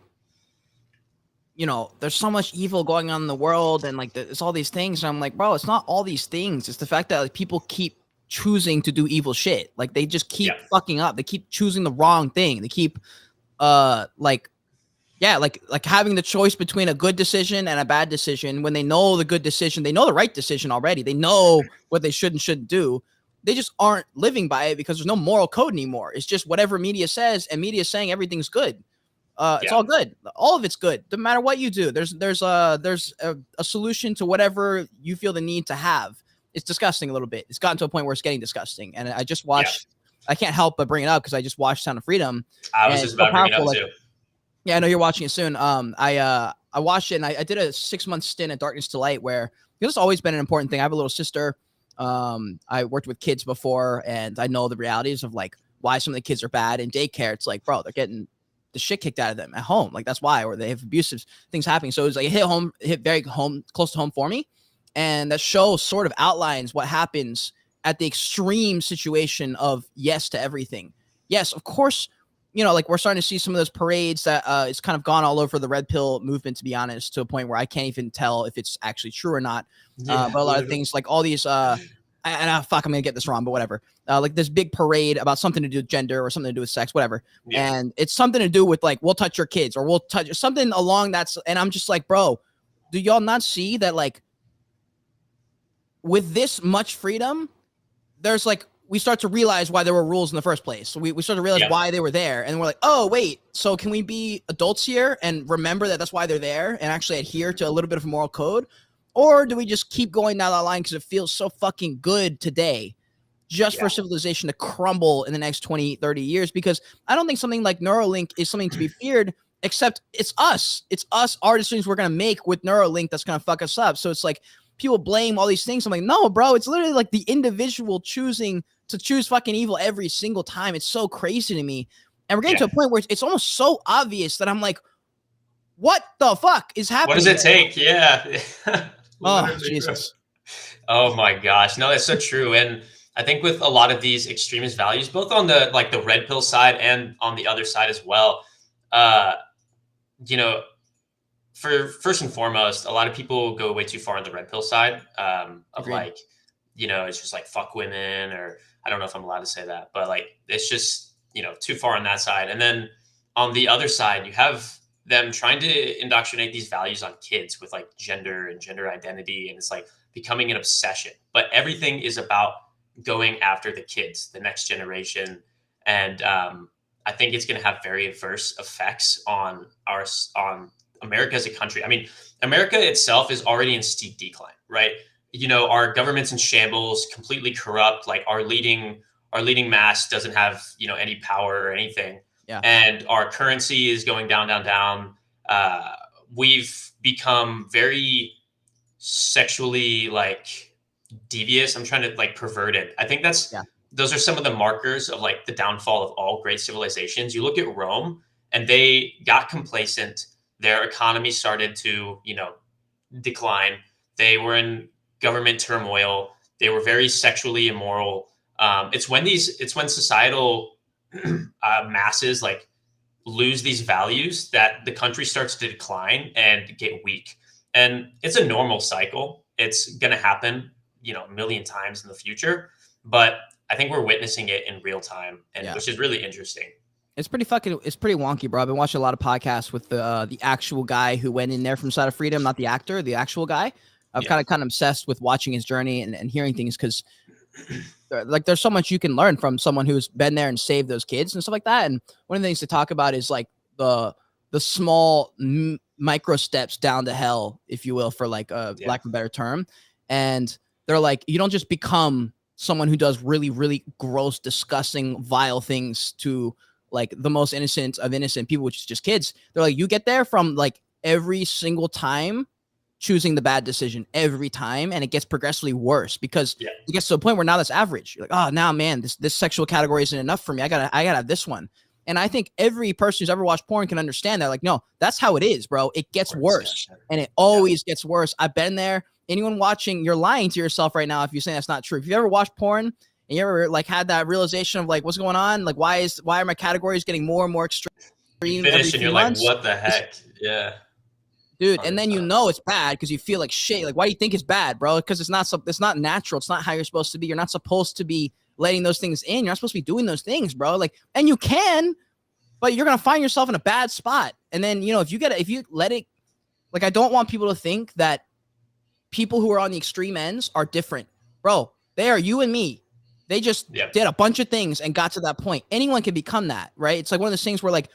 there's so much evil going on in the world, and like there's all these things. And I'm like, bro, it's not all these things. It's the fact that like people keep choosing to do evil shit. Like they just keep fucking up. They keep choosing the wrong thing. They keep like having the choice between a good decision and a bad decision when they know the good decision, they know the right decision already. They know what they should and shouldn't do, they just aren't living by it because there's no moral code anymore. It's just whatever media says, and media is saying everything's good. It's all good. All of it's good. No matter what you do, there's a solution to whatever you feel the need to have. It's disgusting a little bit. It's gotten to a point where it's getting disgusting. And I just watched. I can't help but bring it up because I just watched Sound of Freedom. I was just about to bring it up too. Yeah, I know you're watching it soon. I watched it and I did a 6-month stint at Darkness to Light where it's always been an important thing. I have a little sister. I worked with kids before, and I know the realities of like why some of the kids are bad in daycare. It's like, bro, they're getting the shit kicked out of them at home. Like that's why, or they have abusive things happening. So it was like it hit very close to home for me. And that show sort of outlines what happens at the extreme situation of yes to everything. Yes, of course, like we're starting to see some of those parades that it's kind of gone all over the red pill movement, to be honest, to a point where I can't even tell if it's actually true or not. But a lot of things like all these, I'm going to get this wrong, but whatever. Like this big parade about something to do with gender or something to do with sex, whatever. Yeah. And it's something to do with like, we'll touch your kids or we'll touch something along that. And I'm just like, bro, do y'all not see that like with this much freedom, there's like, we start to realize why there were rules in the first place. So we start to realize why they were there. And we're like, oh, wait, so can we be adults here and remember that that's why they're there and actually adhere to a little bit of a moral code? Or do we just keep going down that line because it feels so fucking good today just for civilization to crumble in the next 20, 30 years? Because I don't think something like Neuralink is something to be feared, except it's us. It's us, our decisions we're going to make with Neuralink that's going to fuck us up. So it's like people blame all these things. I'm like, no, bro, it's literally like the individual choosing to choose fucking evil every single time. It's so crazy to me. And we're getting to a point where it's almost so obvious that I'm like, what the fuck is happening? What does it take? Yeah. Oh, Jesus. Oh my gosh. No, that's so true. And I think with a lot of these extremist values, both on the like the red pill side and on the other side as well, for first and foremost, a lot of people go way too far on the red pill side of Agreed. Like, it's just like fuck women, or I don't know if I'm allowed to say that, but like, it's just, too far on that side. And then on the other side, you have them trying to indoctrinate these values on kids with like gender and gender identity. And it's like becoming an obsession, but everything is about going after the kids, the next generation. And I think it's going to have very adverse effects on America as a country. I mean, America itself is already in steep decline, right? Our government's in shambles, completely corrupt. Like our leading mass doesn't have, any power or anything. Yeah. And our currency is going down, down, down. We've become very sexually like devious. I'm trying to like pervert it. I think those are some of the markers of like the downfall of all great civilizations. You look at Rome and they got complacent. Their economy started to, decline. They were in government turmoil. They were very sexually immoral. It's when societal masses like lose these values that the country starts to decline and get weak. And it's a normal cycle. It's going to happen, a million times in the future. But I think we're witnessing it in real time, and which is really interesting. It's pretty wonky, bro. I've been watching a lot of podcasts with the actual guy who went in there from Side of Freedom, not the actor, the actual guy. I've kind of obsessed with watching his journey and hearing things because like there's so much you can learn from someone who's been there and saved those kids and stuff like that. And one of the things to talk about is like the small micro steps down to hell, if you will, for like lack of a better term. And they're like, you don't just become someone who does really, really gross, disgusting, vile things to like the most innocent of innocent people, which is just kids. They're like, you get there from like every single time choosing the bad decision every time, and it gets progressively worse because it gets to a point where now that's average. You're like, oh, now man, this sexual category isn't enough for me. I gotta have this one. And I think every person who's ever watched porn can understand that. Like, no, that's how it is, bro. It gets worse, and it always gets worse. I've been there. Anyone watching, you're lying to yourself right now if you're saying that's not true. If you ever watched porn and you ever like had that realization of like, what's going on? Like, why are my categories getting more and more extreme? You finish and you're like, what the heck? Yeah. Dude, and then it's bad because you feel like shit. Like, why do you think it's bad, bro? Because it's not natural. It's not how you're supposed to be. You're not supposed to be letting those things in. You're not supposed to be doing those things, bro. Like, and you can, but you're gonna find yourself in a bad spot. And then if you let it, like, I don't want people to think that people who are on the extreme ends are different, bro. They are you and me. They just did a bunch of things and got to that point. Anyone can become that, right? It's like one of those things where like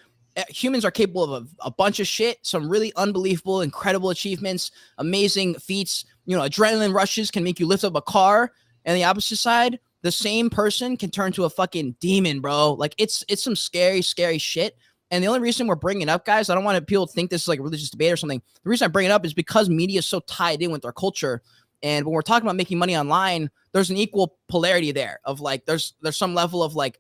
humans are capable of a bunch of shit, some really unbelievable, incredible achievements, amazing feats. You know, adrenaline rushes can make you lift up a car. And the opposite side, the same person can turn to a fucking demon, bro. Like it's some scary, scary shit. And the only reason we're bringing it up, guys, I don't want people to think this is like a religious debate or something. The reason I bring it up is because media is so tied in with our culture. And when we're talking about making money online, there's an equal polarity there of like, there's some level of like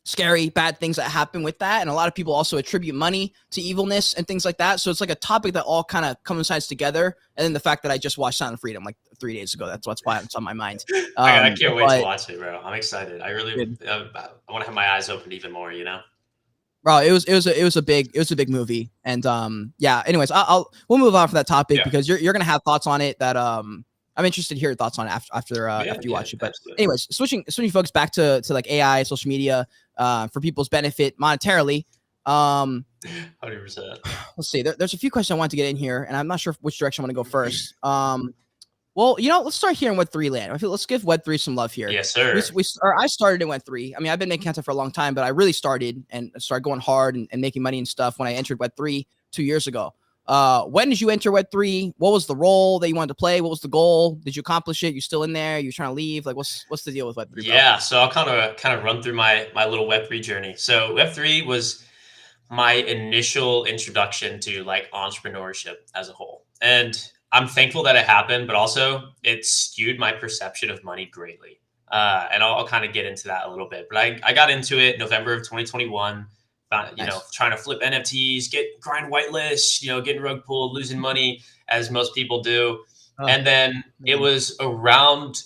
scary, bad things that happen with that. And a lot of people also attribute money to evilness and things like that. So it's like a topic that all kind of coincides together. And then the fact that I just watched Sound of Freedom like 3 days ago, that's why it's on my mind. I can't wait to watch it, bro. I'm excited. I really, I want to have my eyes opened even more, you know? Bro, it was a big movie. And yeah, anyways, we'll move on from that topic because you're gonna have thoughts on it that I'm interested to hear your thoughts on it after you watch it. But absolutely. Anyways, switching focus back to like AI, social media, for people's benefit monetarily. 100%. Let's see. There's a few questions I want to get in here, and I'm not sure which direction I want to go first. Well, you know, let's start here in Web3 land. I feel let's give Web3 some love here. Yes, sir. I started in Web3. I mean, I've been making content for a long time, but I really started going hard and making money and stuff when I entered Web3 2 years ago. When did you enter Web3? What was the role that you wanted to play? What was the goal? Did you accomplish it? You still in there? You trying to leave? Like, what's the deal with Web3? Bro? Yeah, so I'll kind of run through my little Web3 journey. So Web3 was my initial introduction to like entrepreneurship as a whole, and I'm thankful that it happened, but also it skewed my perception of money greatly. And I'll kind of get into that a little bit. But I got into it November of 2021, know, trying to flip NFTs, grind whitelists, getting rug pulled, losing money as most people do. And then it was around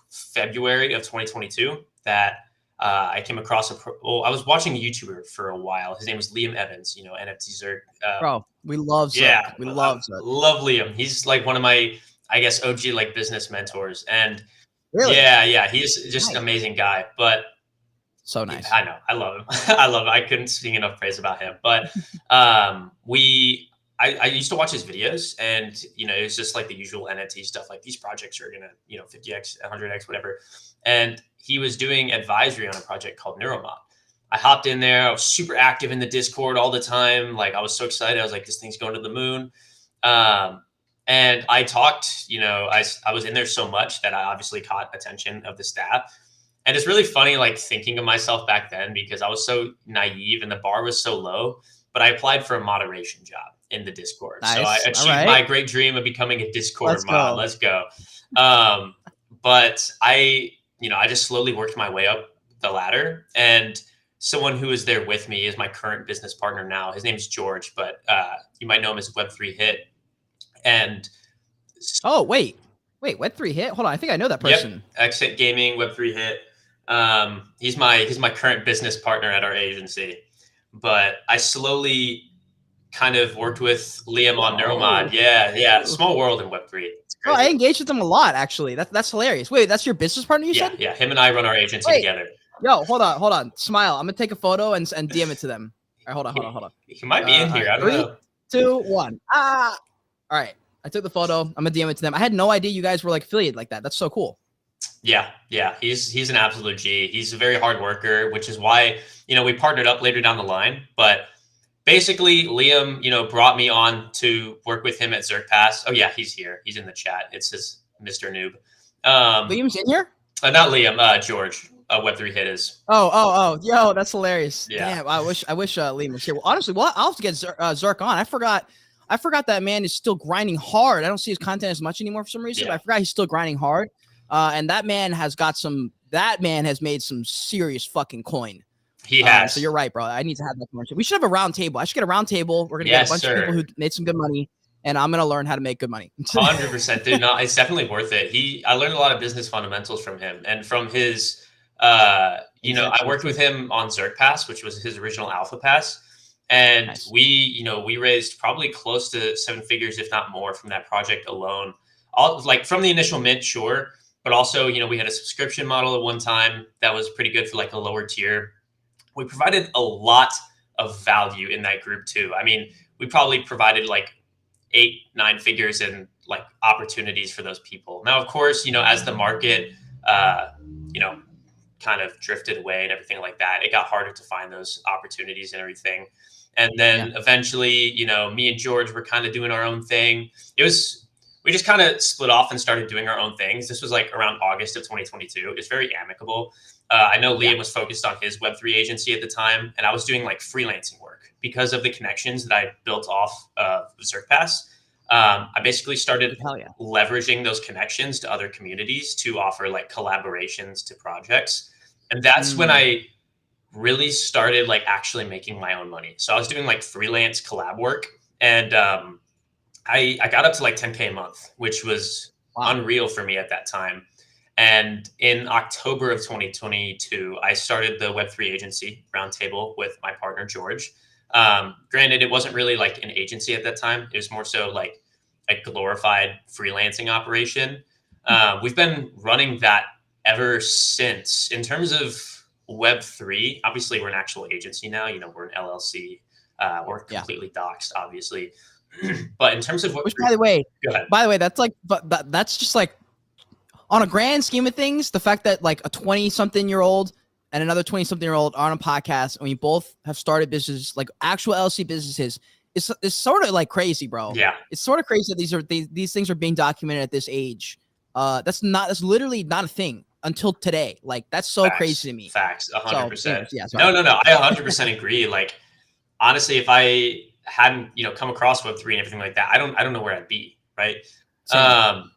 February of 2022 that I came across I was watching a YouTuber for a while. His name was Liam Evans, NFT Zerk. Bro, we love Zerk. Yeah, we love Zerk. Love Liam. He's like one of my, I guess, OG like business mentors. And really? Yeah, he's just an amazing guy. But so nice. I know. I love him. I love him. I couldn't sing enough praise about him. But I used to watch his videos, and it was just like the usual NFT stuff. Like these projects are gonna 50x, 100x, whatever. And he was doing advisory on a project called Neuromod. I hopped in there. I was super active in the Discord all the time. Like I was so excited. I was like, this thing's going to the moon. And I talked. I was in there so much that I obviously caught attention of the staff. And it's really funny, like thinking of myself back then, because I was so naive and the bar was so low. But I applied for a moderation job in the Discord. Nice. So I achieved my great dream of becoming a Discord mod. Let's go. But I just slowly worked my way up the ladder. And someone who is there with me is my current business partner now. His name is George, but you might know him as Web3 Hit. And wait, Web3 Hit? Hold on, I think I know that person. Yep. Exit Gaming, Web3 Hit. He's my current business partner at our agency. But I slowly kind of worked with Liam on Neuromod. Yeah. Small world in Web3. Oh, I engaged with them a lot, actually. That's hilarious. Wait, that's your business partner, you said? Yeah. Him and I run our agency together. Yo, hold on. Smile. I'm gonna take a photo and DM it to them. All right, hold on. He might be in here. I don't know. 3, 2, 1. All right. I took the photo. I'm gonna DM it to them. I had no idea you guys were like affiliated like that. That's so cool. Yeah. He's an absolute G. He's a very hard worker, which is why we partnered up later down the line. But basically, Liam, brought me on to work with him at ZerkPass. Oh yeah, he's here. He's in the chat. It's his Mr. Noob. Liam's in here? Not Liam. George. Web3 Hit is. Oh, yo, that's hilarious. Yeah. Damn, I wish Liam was here. Well, honestly, I'll have to get Zerk on. I forgot that man is still grinding hard. I don't see his content as much anymore for some reason, but I forgot he's still grinding hard. And that man has made some serious fucking coin. He has. So you're right, bro. I need to have that conversation. We should have a round table. I should get a round table. We're going to get a bunch of people who made some good money, and I'm going to learn how to make good money. 100%, dude. No, it's definitely worth it. I learned a lot of business fundamentals from him, and from his, I worked with him on ZerkPass, which was his original Alpha Pass. And nice. we raised probably close to 7 figures, if not more, from that project alone. From the initial mint, sure. But also, we had a subscription model at one time that was pretty good for like a lower tier. We provided a lot of value in that group too. I mean, we probably provided like 8-9 figures in like opportunities for those people. Now, of course, as the market, kind of drifted away and everything like that, it got harder to find those opportunities and everything. And then eventually, you know, me and George were kind of doing our own thing. We just kind of split off and started doing our own things. This was like around August of 2022. It's very amicable. I know Liam was focused on his Web3 agency at the time, and I was doing like freelancing work because of the connections that I built off of ZerkPass. I basically started leveraging those connections to other communities to offer like collaborations to projects. And that's when I really started like actually making my own money. So I was doing like freelance collab work, and I got up to like 10K a month, which was unreal for me at that time. And in October of 2022, I started the Web3 agency Roundtable with my partner, George. Granted, it wasn't really like an agency at that time. It was more so like a glorified freelancing operation. We've been running that ever since. In terms of Web3, obviously we're an actual agency now. You know, we're an LLC. We're completely doxed, obviously. But in terms of Which, by the way, that's like, but that's just like, on a grand scheme of things, the fact that like a 20-something-year-old and another 20-something-year-old are on a podcast and we both have started businesses, like actual LLC businesses, it's sort of like crazy, bro. Yeah, it's sort of crazy that these things are being documented at this age. That's literally not a thing until today. Like that's so crazy to me. Facts, 100%. Yeah, no, I 100% agree. Like honestly, if I hadn't come across Web3 and everything like that, I don't know where I'd be, right? Same.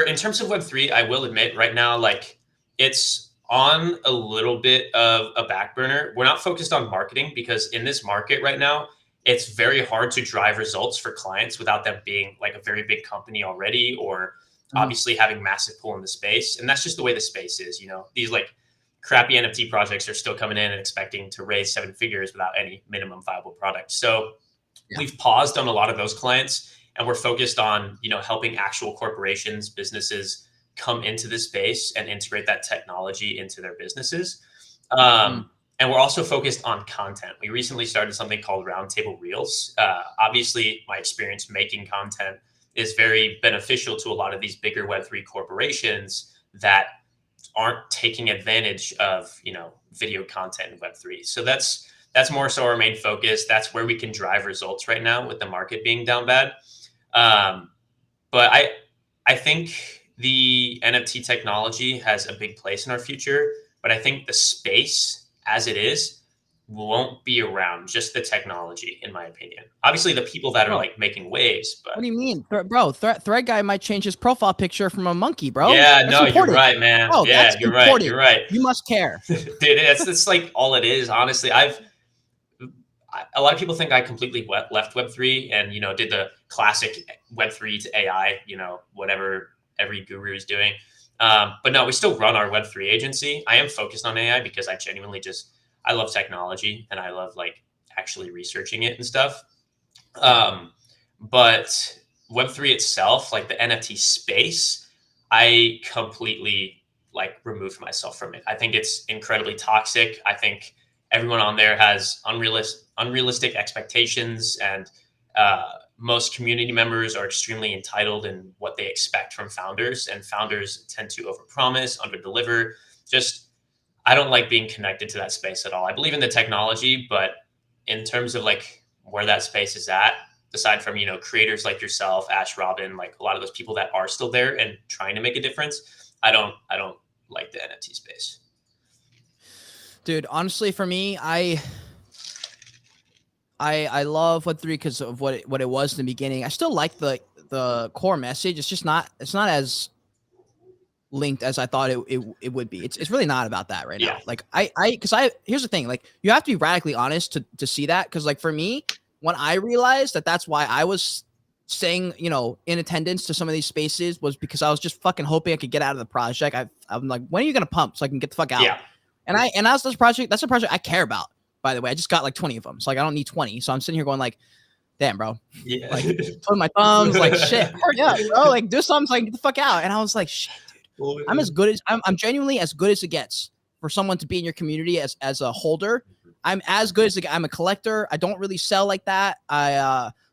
In terms of Web3, I will admit right now, like it's on a little bit of a back burner. We're not focused on marketing because in this market right now, it's very hard to drive results for clients without them being like a very big company already, or obviously having massive pull in the space. And that's just the way the space is. You know, these like crappy NFT projects are still coming in and expecting to raise 7 figures without any minimum viable product. So we've paused on a lot of those clients. And we're focused on, helping actual corporations, businesses come into this space and integrate that technology into their businesses. And we're also focused on content. We recently started something called Roundtable Reels. Obviously, my experience making content is very beneficial to a lot of these bigger Web3 corporations that aren't taking advantage of, video content in Web3. So that's more so our main focus. That's where we can drive results right now with the market being down bad. But I think the NFT technology has a big place in our future, but I think the space as it is won't be around, just the technology, in my opinion. Obviously the people that are like making waves, but what do you mean? Thread guy might change his profile picture from a monkey, bro. Yeah, that's no, important. You're right, man. Bro, yeah, you're important. Right. You're right. You must care. Dude, that's like all it is. Honestly, a lot of people think I completely left Web3 and, did the classic Web3 to AI, whatever every guru is doing. But no, we still run our Web3 agency. I am focused on AI because I genuinely I love technology and I love like actually researching it and stuff. But Web3 itself, like the NFT space, I completely like removed myself from it. I think it's incredibly toxic. I think everyone on there has unrealistic expectations, and most community members are extremely entitled in what they expect from founders, and founders tend to overpromise, underdeliver. I don't like being connected to that space at all. I believe in the technology, but in terms of like where that space is at, aside from, creators like yourself, Ash, Robin, like a lot of those people that are still there and trying to make a difference, I don't like the NFT space. Dude, honestly, for me, I love Web3 because of what it was in the beginning. I still like the core message. It's not as linked as I thought it would be. It's really not about that right now. Like here's the thing, like you have to be radically honest to see that. Cause like for me, when I realized that's why I was staying, in attendance to some of these spaces, was because I was just fucking hoping I could get out of the project. I'm like, when are you going to pump so I can get the fuck out? Yeah. And that's a project I care about, by the way. I just got like 20 of them. So like, I don't need 20. So I'm sitting here going like, damn, bro. Yeah. Like twiddling my thumbs, like shit. Hurry up, bro. Like do something so I can get the fuck out. And I was like, shit, dude. I'm genuinely as good as it gets for someone to be in your community as a holder. I'm as good as I'm a collector. I don't really sell like that.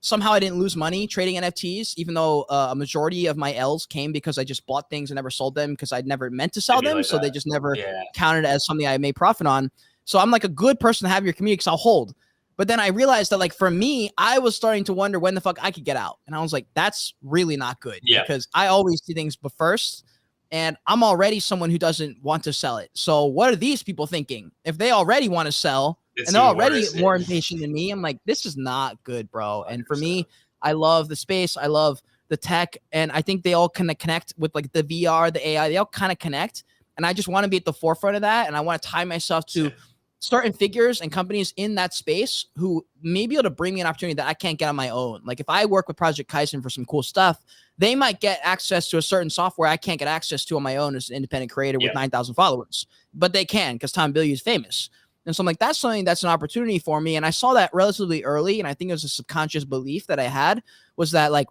Somehow I didn't lose money trading NFTs, even though a majority of my L's came because I just bought things and never sold them because I'd never meant to sell them. Like so that. They just never Yeah. counted as something I made profit on. So I'm like a good person to have in your community because I'll hold. But then I realized that like for me, I was starting to wonder when the fuck I could get out. And I was like, that's really not good because I always do things but first. And I'm already someone who doesn't want to sell it. So what are these people thinking? If they already want to sell and they're already more impatient than me, I'm like, this is not good, bro. 100%. And for me, I love the space. I love the tech. And I think they all kind of connect with like the VR, the AI, they all kind of connect. And I just want to be at the forefront of that. And I want to tie myself to certain figures and companies in that space who may be able to bring me an opportunity that I can't get on my own. Like if I work with Project Kaizen for some cool stuff, they might get access to a certain software I can't get access to on my own as an independent creator with 9,000 followers, but they can because Tom Bilyeu is famous. And so I'm like, that's something that's an opportunity for me. And I saw that relatively early. And I think it was a subconscious belief that I had was that like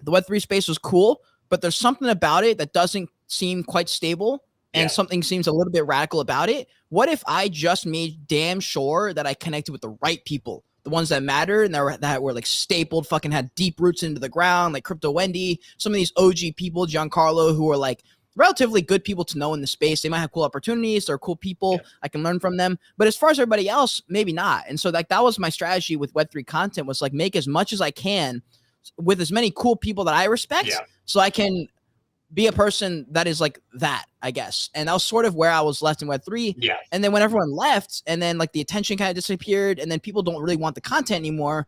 the Web3 space was cool, but there's something about it that doesn't seem quite stable. And something seems a little bit radical about it. What if I just made damn sure that I connected with the right people, the ones that matter and that were like stapled, fucking had deep roots into the ground, like Crypto Wendy, some of these OG people, Giancarlo, who are like relatively good people to know in the space. They might have cool opportunities. They're cool people. I can learn from them. But as far as everybody else, maybe not. And so like that was my strategy with Web3 content was like make as much as I can with as many cool people that I respect so I can be a person that is like that, I guess. And that was sort of where I was left in Web3. Yeah. And then when everyone left and then like the attention kind of disappeared and then people don't really want the content anymore,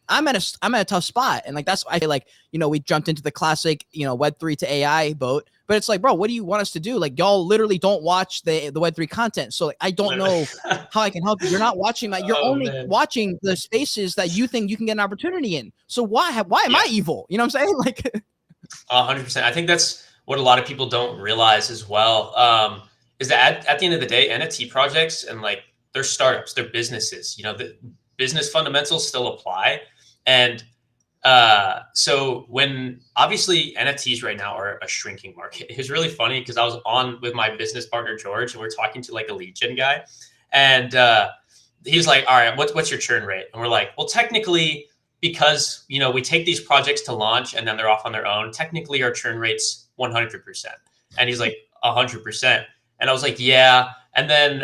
I'm at a tough spot. And like, that's, I feel like, you know, we jumped into the classic, you know, Web3 to AI boat, but it's like, bro, what do you want us to do? Like y'all literally don't watch the Web3 content. So like, I don't know how I can help you. You're not watching you're only watching the spaces that you think you can get an opportunity in. So why am I evil? You know what I'm saying? Like 100%. I think that's what a lot of people don't realize as well. Is that at the end of the day, NFT projects and like they're startups, they're businesses, you know, the business fundamentals still apply. And so when obviously NFTs right now are a shrinking market, it's really funny because I was on with my business partner, George, and we're talking to like a lead gen guy. And he's like, all right, what's your churn rate? And we're like, well, technically, because, you know, we take these projects to launch and then they're off on their own. Technically, our churn rate's 100%. And he's like, 100%. And I was like, yeah. And then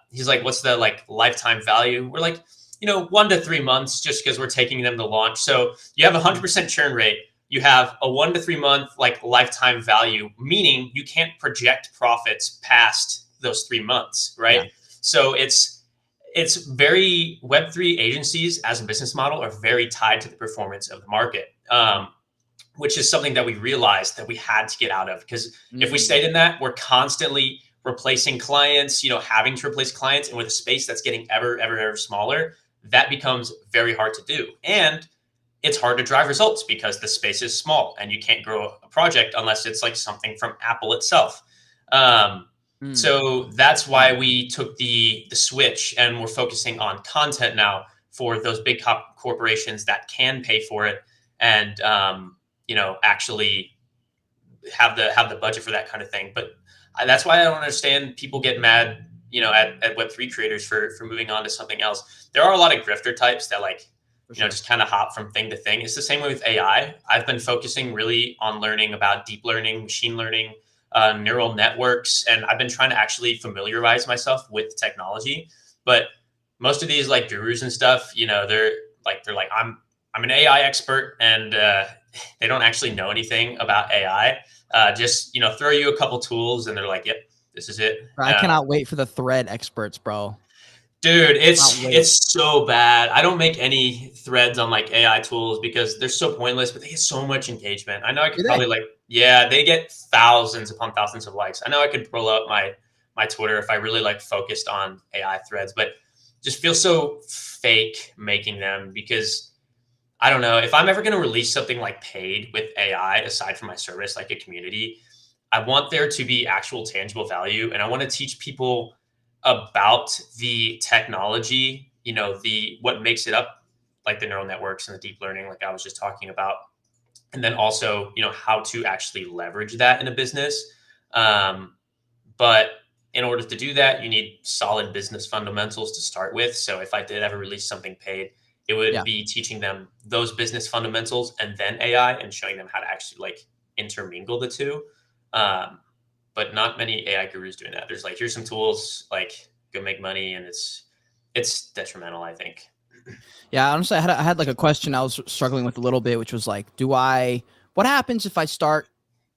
he's like, what's the like lifetime value? We're like, you know, 1 to 3 months just because we're taking them to launch. So you have a 100% churn rate. You have a 1 to 3 month like lifetime value, meaning you can't project profits past those 3 months, right? Yeah. So it's very Web3 agencies as a business model are very tied to the performance of the market, which is something that we realized that we had to get out of because if we stayed in that, we're constantly replacing clients, you know, having to replace clients. And with a space that's getting ever smaller, that becomes very hard to do. And it's hard to drive results because the space is small and you can't grow a project unless it's like something from Apple itself. So that's why we took the switch and we're focusing on content now for those big corporations that can pay for it and, you know, actually have the budget for that kind of thing. But that's why I don't understand people get mad, you know, at Web3 creators for moving on to something else. There are a lot of grifter types that like, you know, just kind of hop from thing to thing. It's the same way with AI. I've been focusing really on learning about deep learning, machine learning, neural networks. And I've been trying to actually familiarize myself with technology, but most of these like gurus and stuff, you know, they're like, I'm an AI expert and they don't actually know anything about AI. Just, you know, throw you a couple tools and they're like, yep, this is it. I cannot wait for the thread experts, bro. Dude, it's so bad. I don't make any threads on like AI tools because they're so pointless, but they get so much engagement. I know I could probably like, yeah, they get thousands upon thousands of likes. I know I could roll up my Twitter if I really like focused on AI threads, but just feel so fake making them because I don't know if I'm ever going to release something like paid with AI aside from my service, like a community, I want there to be actual tangible value. And I want to teach people about the technology, you know, what makes it up, like the neural networks and the deep learning, like I was just talking about. And then also, you know, how to actually leverage that in a business. But in order to do that, you need solid business fundamentals to start with. So if I did ever release something paid, it would be teaching them those business fundamentals and then AI and showing them how to actually like intermingle the two. But not many AI gurus doing that. There's like, here's some tools, like go make money, and it's detrimental, I think. Yeah, honestly, I had like a question I was struggling with a little bit, which was like, what happens if I start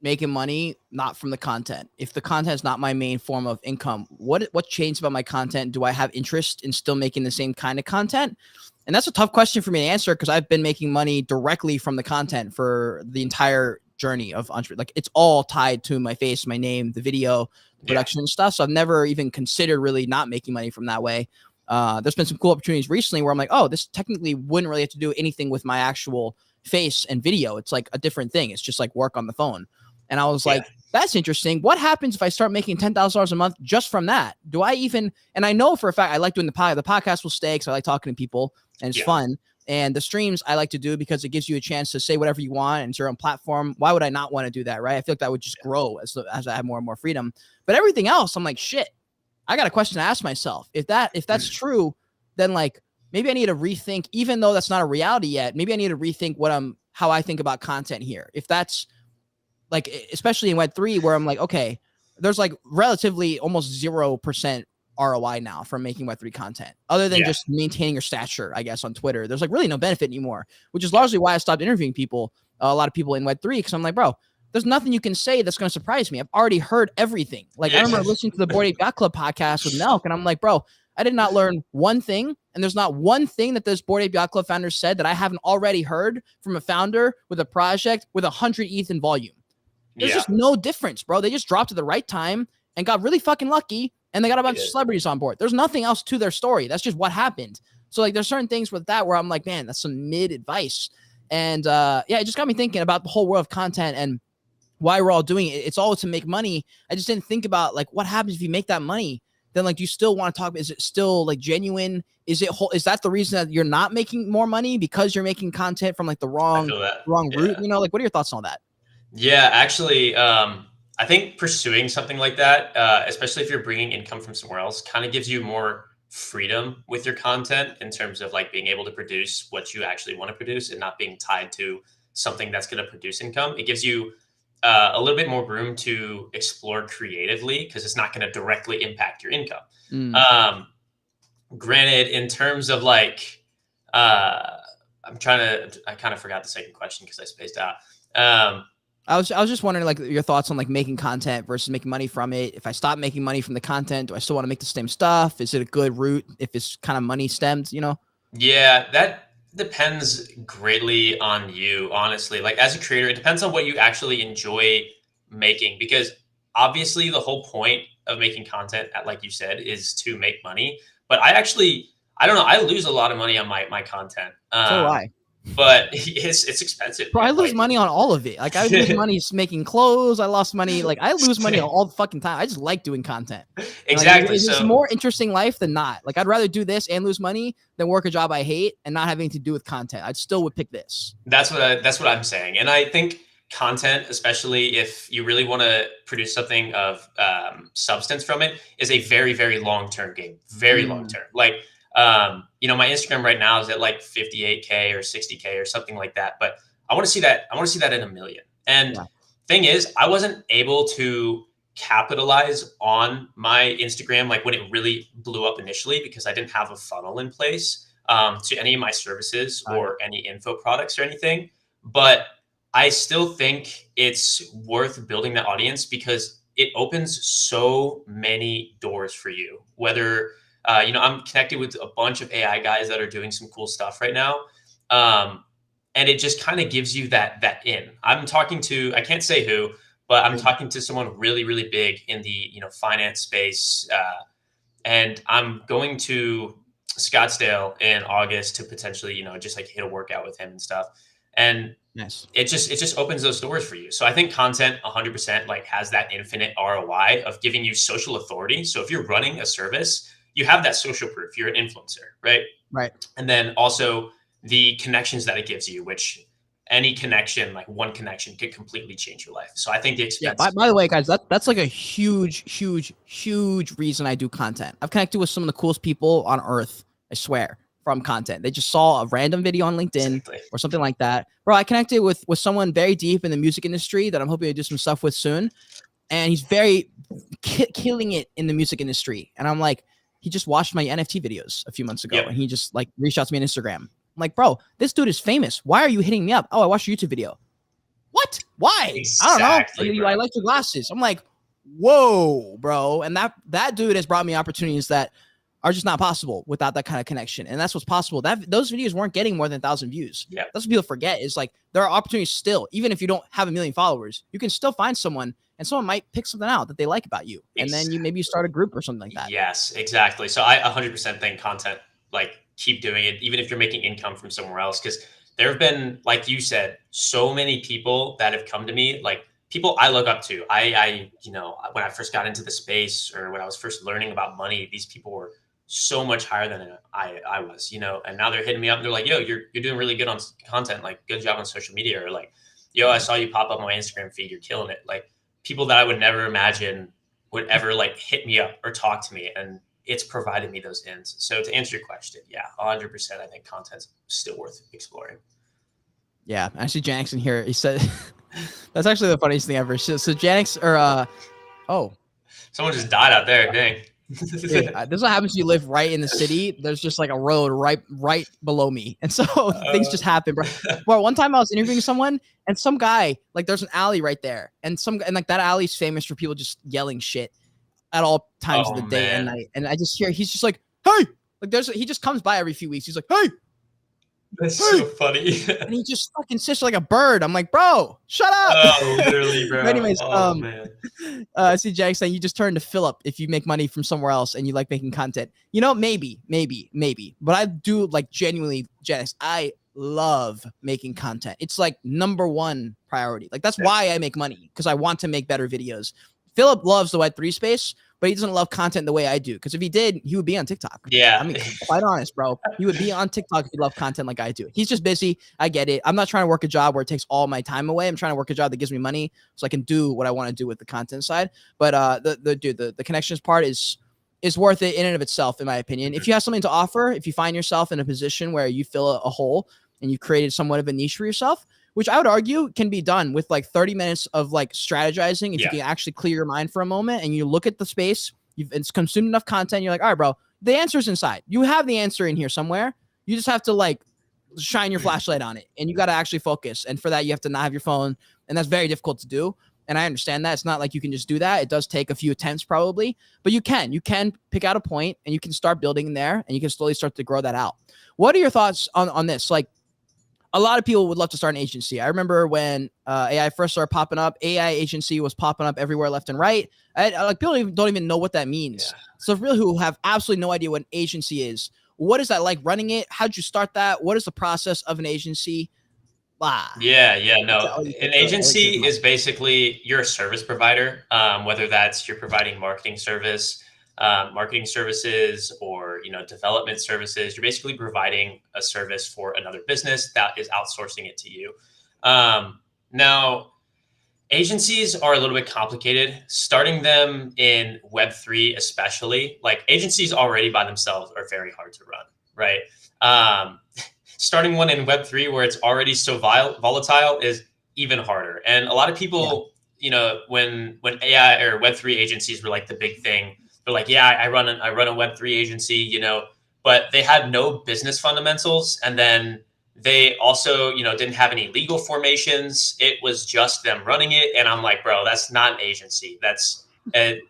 making money not from the content? If the content is not my main form of income, what changed about my content? Do I have interest in still making the same kind of content? And that's a tough question for me to answer because I've been making money directly from the content for the entire journey of entrepreneur. Like it's all tied to my face, my name, the video, the production and stuff. So I've never even considered really not making money from that way. There's been some cool opportunities recently where I'm like, oh, this technically wouldn't really have to do anything with my actual face and video. It's like a different thing. It's just like work on the phone. And I was like, that's interesting. What happens if I start making $10,000 a month just from that? Do I even, and I know for a fact, I like doing the podcast will stay because I like talking to people and it's fun. And the streams I like to do because it gives you a chance to say whatever you want and it's your own platform. Why would I not want to do that? Right. I feel like that would just grow as I have more and more freedom, but everything else, I'm like, shit, I got a question to ask myself. If that's true, then like, maybe I need to rethink, even though that's not a reality yet, maybe I need to rethink how I think about content here. If that's like, especially in Web3 where I'm like, okay, there's like relatively almost 0% ROI now from making Web3 content other than just maintaining your stature, I guess, on Twitter. There's like really no benefit anymore, which is largely why I stopped interviewing people, a lot of people in Web3, because I'm like, bro, there's nothing you can say that's going to surprise me. I've already heard everything. Like I remember listening to the Bored Ape Yacht Club podcast with Nelk, and I'm like, bro, I did not learn one thing. And there's not one thing that this Bored Ape Yacht Club founder said that I haven't already heard from a founder with a project with 100 ETH in volume. There's just no difference, bro. They just dropped at the right time and got really fucking lucky, and they got a bunch of celebrities on board. There's nothing else to their story. That's just what happened. So like there's certain things with that where I'm like, man, that's some mid advice. And it just got me thinking about the whole world of content and why we're all doing it. It's all to make money. I just didn't think about like what happens if you make that money. Then like, do you still want to talk? Is it still like genuine? Is that the reason that you're not making more money because you're making content from like the wrong route? You know, like what are your thoughts on that? Yeah, actually, I think pursuing something like that, especially if you're bringing income from somewhere else, kind of gives you more freedom with your content in terms of like being able to produce what you actually want to produce and not being tied to something that's going to produce income. It gives you a little bit more room to explore creatively because it's not going to directly impact your income. Granted, in terms of like, I kind of forgot the second question because I spaced out. I was just wondering like your thoughts on like making content versus making money from it. If I stop making money from the content, do I still want to make the same stuff? Is it a good route if it's kind of money stemmed, you know? Yeah, that depends greatly on you, honestly. Like as a creator, it depends on what you actually enjoy making, because obviously the whole point of making content, like you said, is to make money. But I don't know, I lose a lot of money on my content. So do I. But it's expensive. Bro, I lose money on all of it. Like I lose money making clothes. I lost money. Like I lose money all the fucking time. I just like doing content. Exactly. Like, it's a more interesting life than not. Like I'd rather do this and lose money than work a job I hate and not having to do with content. I still would pick this. That's what I'm saying. And I think content, especially if you really want to produce something of substance from it, is a very, very long-term game. Very long-term. Like, my Instagram right now is at like 58K or 60K or something like that. But I want to see that. I want to see that in 1 million. And thing is, I wasn't able to capitalize on my Instagram like when it really blew up initially because I didn't have a funnel in place to any of my services or any info products or anything. But I still think it's worth building that audience because it opens so many doors for you, whether I'm connected with a bunch of AI guys that are doing some cool stuff right now. And it just kind of gives you that in. I'm talking to, I can't say who, but I'm talking to someone really, really big in the, finance space. And I'm going to Scottsdale in August to potentially, just like hit a workout with him and stuff. And it just opens those doors for you. So I think content 100% like has that infinite ROI of giving you social authority. So if you're running a service, you have that social proof. You're an influencer, right? Right. And then also the connections that it gives you, any connection, like one connection, could completely change your life. So I think the Yeah. expense. By the way, guys, that's like a huge reason I do content. I've connected with some of the coolest people on earth, I swear, from content. They just saw a random video on LinkedIn Exactly. or something like that. Bro, I connected with someone very deep in the music industry that I'm hoping to do some stuff with soon. And he's very killing it in the music industry. And I'm like, he just watched my NFT videos a few months ago, Yep. and he just like reached out to me on Instagram. I'm like, bro, this dude is famous. Why are you hitting me up? Oh, I watched your YouTube video. What? Why? Exactly, I don't know. I like your glasses. I'm like, whoa, bro. And that dude has brought me opportunities that are just not possible without that kind of connection. And that's what's possible. Those videos weren't getting more than 1,000 views. Yeah. That's what people forget, is like there are opportunities still, even if you don't have 1 million followers, you can still find someone, and someone might pick something out that they like about you. And then you start a group or something like that. Yes, exactly. So I 100% think content, like, keep doing it, even if you're making income from somewhere else. Because there have been, like you said, so many people that have come to me, like people I look up to. I when I first got into the space, or when I was first learning about money, these people were so much higher than I was, and now they're hitting me up and they're like, yo, you're doing really good on content, like good job on social media, or like, yo, I saw you pop up on my Instagram feed, you're killing it. Like people that I would never imagine would ever like hit me up or talk to me, and it's provided me those ins. So to answer your question, yeah, 100%, I think content's still worth exploring. Yeah, actually, Jackson here, he said, that's actually the funniest thing ever. So Janix, or someone just died out there. Dang. Dude, this is what happens when you live right in the city. There's just like a road right below me, and so things just happen, bro. Well, one time I was interviewing someone, and some guy, like, there's an alley right there, and like that alley's famous for people just yelling shit at all times of the day and night. And I just hear he's just like, hey, like he just comes by every few weeks. He's like, hey. That's so funny. And he just fucking sits like a bird. I'm like, bro, shut up. Oh, literally, bro. But anyways, man. I see Jack saying you just turn to Philip if you make money from somewhere else and you like making content. Maybe. But I do, like, genuinely, Janice, I love making content. It's like #1 priority. Like, that's why I make money, because I want to make better videos. Philip loves the Web3 space, but he doesn't love content the way I do. Because if he did, he would be on TikTok. Yeah. I mean, quite honest, bro. He would be on TikTok if he loved content like I do. He's just busy. I get it. I'm not trying to work a job where it takes all my time away. I'm trying to work a job that gives me money so I can do what I want to do with the content side. But the connections part is worth it in and of itself, in my opinion. If you have something to offer, if you find yourself in a position where you fill a hole and you've created somewhat of a niche for yourself, which I would argue can be done with like 30 minutes of like strategizing. If you can actually clear your mind for a moment and you look at the space, it's consumed enough content. You're like, all right, bro, the answer's inside. You have the answer in here somewhere. You just have to like shine your flashlight on it, and you got to actually focus. And for that, you have to not have your phone. And that's very difficult to do. And I understand that. It's not like you can just do that. It does take a few attempts probably, but you can pick out a point and you can start building in there, and you can slowly start to grow that out. What are your thoughts on this? Like, a lot of people would love to start an agency. I remember when AI first started popping up, AI agency was popping up everywhere left and right. Like, people don't even know what that means. Yeah. So really, who have absolutely no idea what an agency is, what is that like running it? How'd you start that? What is the process of an agency? Yeah, no. An agency is basically, you're a service provider, whether that's you're providing marketing services, or development services. You're basically providing a service for another business that is outsourcing it to you. Now, agencies are a little bit complicated. Starting them in Web3 especially, like, agencies already by themselves are very hard to run, right? Starting one in Web3 where it's already so volatile is even harder. And a lot of people, when AI or Web3 agencies were like the big thing, they're like, yeah, I run a Web3 agency, but they had no business fundamentals. And then they also, didn't have any legal formations. It was just them running it. And I'm like, bro, that's not an agency.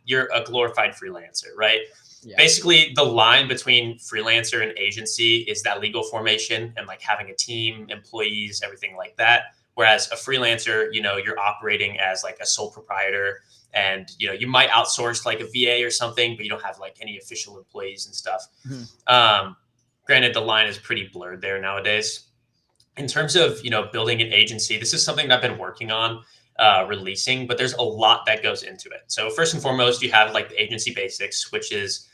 You're a glorified freelancer, right? Yeah. Basically, the line between freelancer and agency is that legal formation and like having a team, employees, everything like that. Whereas a freelancer, you're operating as like a sole proprietor, and you might outsource like a VA or something, but you don't have like any official employees and stuff. Mm-hmm. Granted, the line is pretty blurred there nowadays. In terms of building an agency, this is something that I've been working on releasing, but there's a lot that goes into it. So first and foremost, you have like the agency basics, which is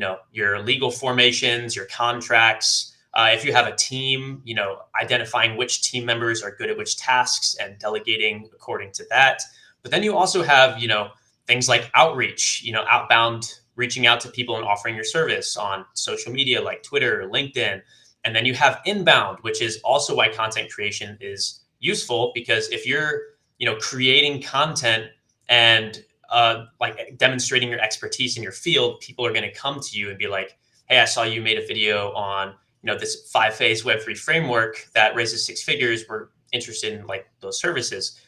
your legal formations, your contracts, If you have a team, identifying which team members are good at which tasks and delegating according to that. But then you also have, things like outreach, outbound, reaching out to people and offering your service on social media like Twitter or LinkedIn. And then you have inbound, which is also why content creation is useful, because if you're, creating content and like demonstrating your expertise in your field, people are going to come to you and be like, hey, I saw you made a video on, this 5-phase Web3 framework that raises 6 figures. We're interested in like those services.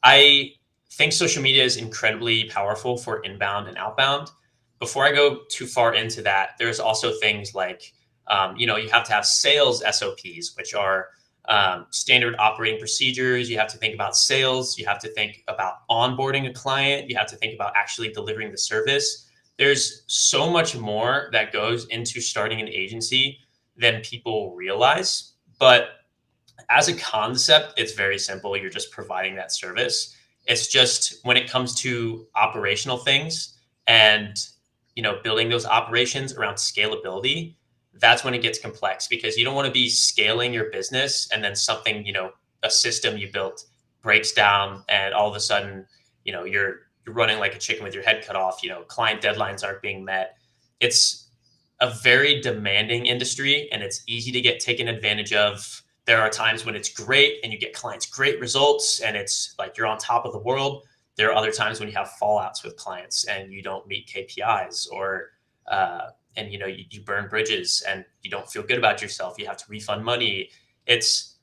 I think social media is incredibly powerful for inbound and outbound. Before I go too far into that, there's also things like, you have to have sales SOPs, which are standard operating procedures. You have to think about sales. You have to think about onboarding a client. You have to think about actually delivering the service. There's so much more that goes into starting an agency than people realize. But as a concept, it's very simple. You're just providing that service. It's just when it comes to operational things and, building those operations around scalability, that's when it gets complex, because you don't want to be scaling your business and then something, a system you built breaks down and all of a sudden, you're running like a chicken with your head cut off, client deadlines aren't being met. It's a very demanding industry and it's easy to get taken advantage of. There are times when it's great and you get clients great results and it's like you're on top of the world. There are other times when you have fallouts with clients and you don't meet KPIs or, and you burn bridges and you don't feel good about yourself. You have to refund money. It's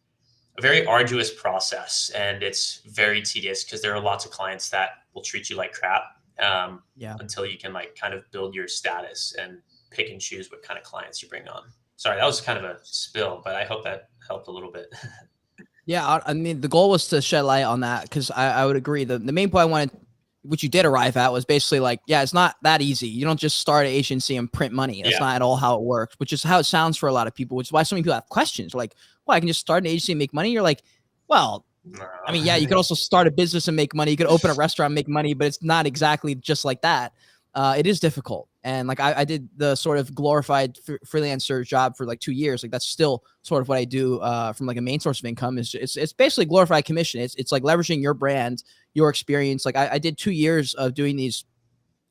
a very arduous process and it's very tedious because there are lots of clients that will treat you like crap until you can like kind of build your status and pick and choose what kind of clients you bring on. Sorry, that was kind of a spill, but I hope that helped a little bit. Yeah, I mean, the goal was to shed light on that because I would agree. The main point I wanted, which you did arrive at, was basically like, yeah, it's not that easy. You don't just start an agency and print money. That's not at all how it works, which is how it sounds for a lot of people, which is why so many people have questions. They're like, well, I can just start an agency and make money. You're like, well, No. I mean, yeah, you could also start a business and make money. You could open a restaurant and make money, but it's not exactly just like that. It is difficult. And like I did the sort of glorified freelancer job for like 2 years. Like that's still sort of what I do from like a main source of income. It's basically glorified commission. It's like leveraging your brand, your experience. Like I did 2 years of doing these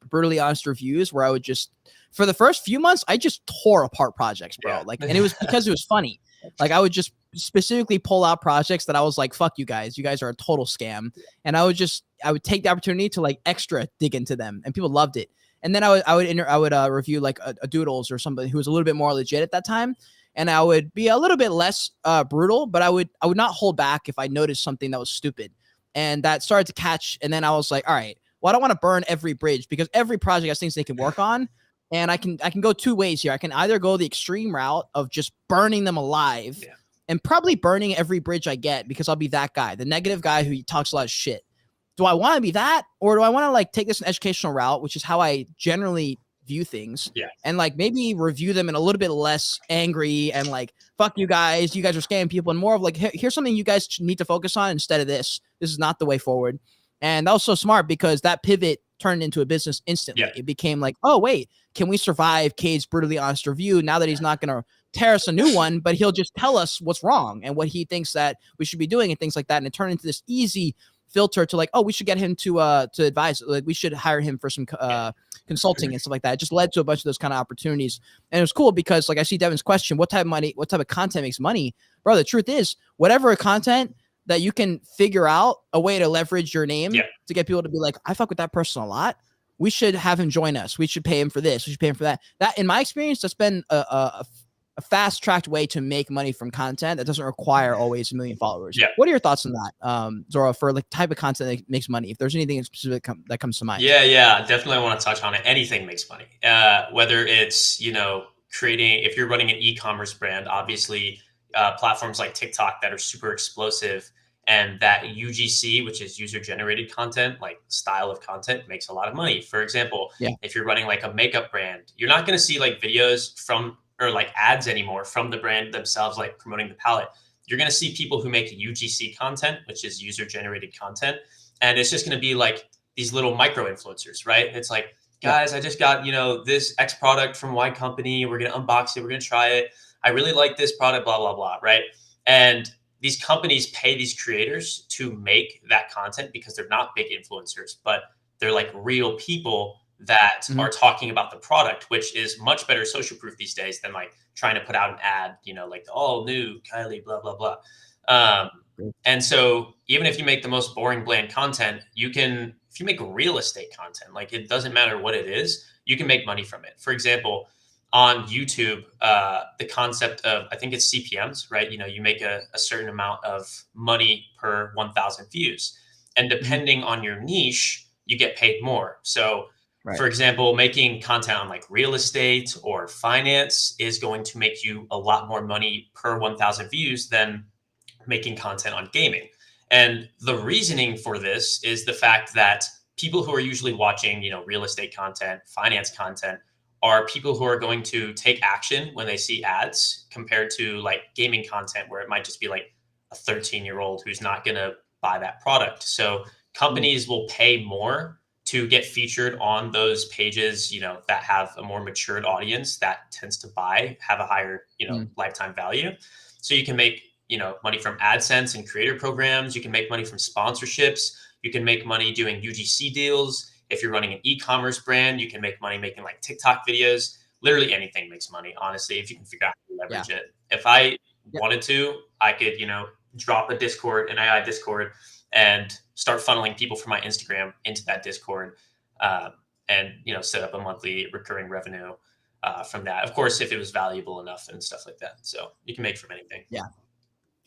brutally honest reviews where I would just, for the first few months, I just tore apart projects, bro. Yeah. Like, and it was because it was funny. Like I would just specifically pull out projects that I was like, fuck you guys are a total scam. And I would take the opportunity to like extra dig into them and people loved it. And then I would review like a Doodles or somebody who was a little bit more legit at that time. And I would be a little bit less brutal, but I would not hold back if I noticed something that was stupid. And that started to catch. And then I was like, all right, well, I don't want to burn every bridge because every project has things they can work on. And I can go 2 ways here. I can either go the extreme route of just burning them alive and probably burning every bridge I get because I'll be that guy, the negative guy who talks a lot of shit. Do I want to be that, or do I want to like take this an educational route, which is how I generally view things, and like maybe review them in a little bit less angry and like, fuck you guys are scamming people, and more of like, here's something you guys need to focus on instead of this. This is not the way forward. And that was so smart because that pivot turned into a business instantly. It became like, oh wait, can we survive Cade's brutally honest review now that he's not going to tear us a new one, but he'll just tell us what's wrong and what he thinks that we should be doing and things like that. And it turned into this easy filter to like, oh, we should get him to advise, like we should hire him for some consulting and stuff like that. It just led to a bunch of those kind of opportunities. And it was cool because like I see Devin's question, what type of content makes money? Bro, the truth is whatever content that you can figure out a way to leverage your name to get people to be like, I fuck with that person a lot. We should have him join us. We should pay him for this. We should pay him for that. That, in my experience, that's been a fast-tracked way to make money from content that doesn't require always 1 million followers. What are your thoughts on that, ZORO, for like type of content that makes money? If there's anything specific that comes to mind. Yeah, definitely want to touch on it. Anything makes money. Whether it's, creating, if you're running an e-commerce brand, obviously platforms like TikTok that are super explosive, and that UGC, which is user-generated content, like style of content, makes a lot of money. For example, if you're running like a makeup brand, you're not going to see like videos from or like ads anymore from the brand themselves, like promoting the palette. You're going to see people who make UGC content, which is user-generated content, and it's just going to be like these little micro influencers, right? It's like, guys, I just got this X product from Y company. We're going to unbox it. We're going to try it. I really like this product, blah, blah, blah, right? And these companies pay these creators to make that content because they're not big influencers, but they're like real people that are talking about the product, which is much better social proof these days than like trying to put out an ad, like the all new Kylie, blah, blah, blah. And so even if you make the most boring, bland content, if you make real estate content, like it doesn't matter what it is, you can make money from it. For example, on YouTube, the concept of, I think it's CPMs, right? You make a certain amount of money per 1,000 views. And depending on your niche, you get paid more. So for example, making content on like real estate or finance is going to make you a lot more money per 1,000 views than making content on gaming. And the reasoning for this is the fact that people who are usually watching, real estate content, finance content, are people who are going to take action when they see ads, compared to like gaming content where it might just be like a 13-year-old who's not going to buy that product. So companies will pay more to get featured on those pages, that have a more matured audience that tends to have a higher, lifetime value. So you can make, money from AdSense and creator programs. You can make money from sponsorships. You can make money doing UGC deals. If you're running an e-commerce brand, you can make money making like TikTok videos. Literally anything makes money, honestly, if you can figure out how to leverage it. If I wanted to, I could, drop an AI Discord, and start funneling people from my Instagram into that Discord, and, set up a monthly recurring revenue from that. Of course, if it was valuable enough and stuff like that. So you can make from anything. Yeah.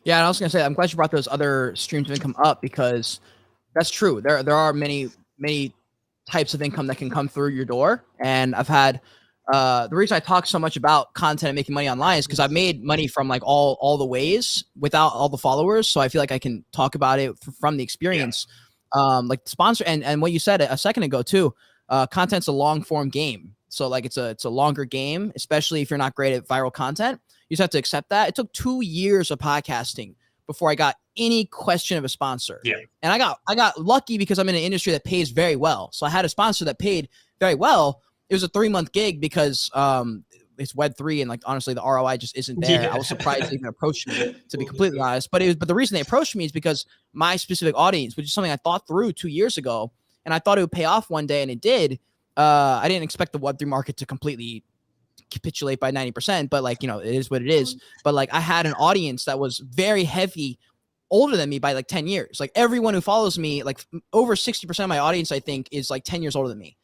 Yeah. And I was going to say, I'm glad you brought those other streams of income up, because that's true. There are many types of income that can come through your door. And I've had, the reason I talk so much about content and making money online is because I've made money from like all the ways without all the followers. So I feel like I can talk about it from the experience. Like the sponsor and what you said a second ago too, content's a long form game. So like it's a longer game, especially if you're not great at viral content. You just have to accept that. It took 2 years of podcasting before I got any question of a sponsor. Yeah. And I got lucky because I'm in an industry that pays very well. So I had a sponsor that paid very well. It was a 3-month gig because it's Web3, and like honestly the ROI just isn't there. I was surprised they even approached me, to be completely honest. But the reason they approached me is because my specific audience, which is something I thought through 2 years ago, and I thought it would pay off one day, and it did. I didn't expect the Web3 market to completely capitulate by 90%, but like, it is what it is. But like I had an audience that was very heavy, older than me by like 10 years. Like everyone who follows me, like over 60% of my audience, I think, is like 10 years older than me.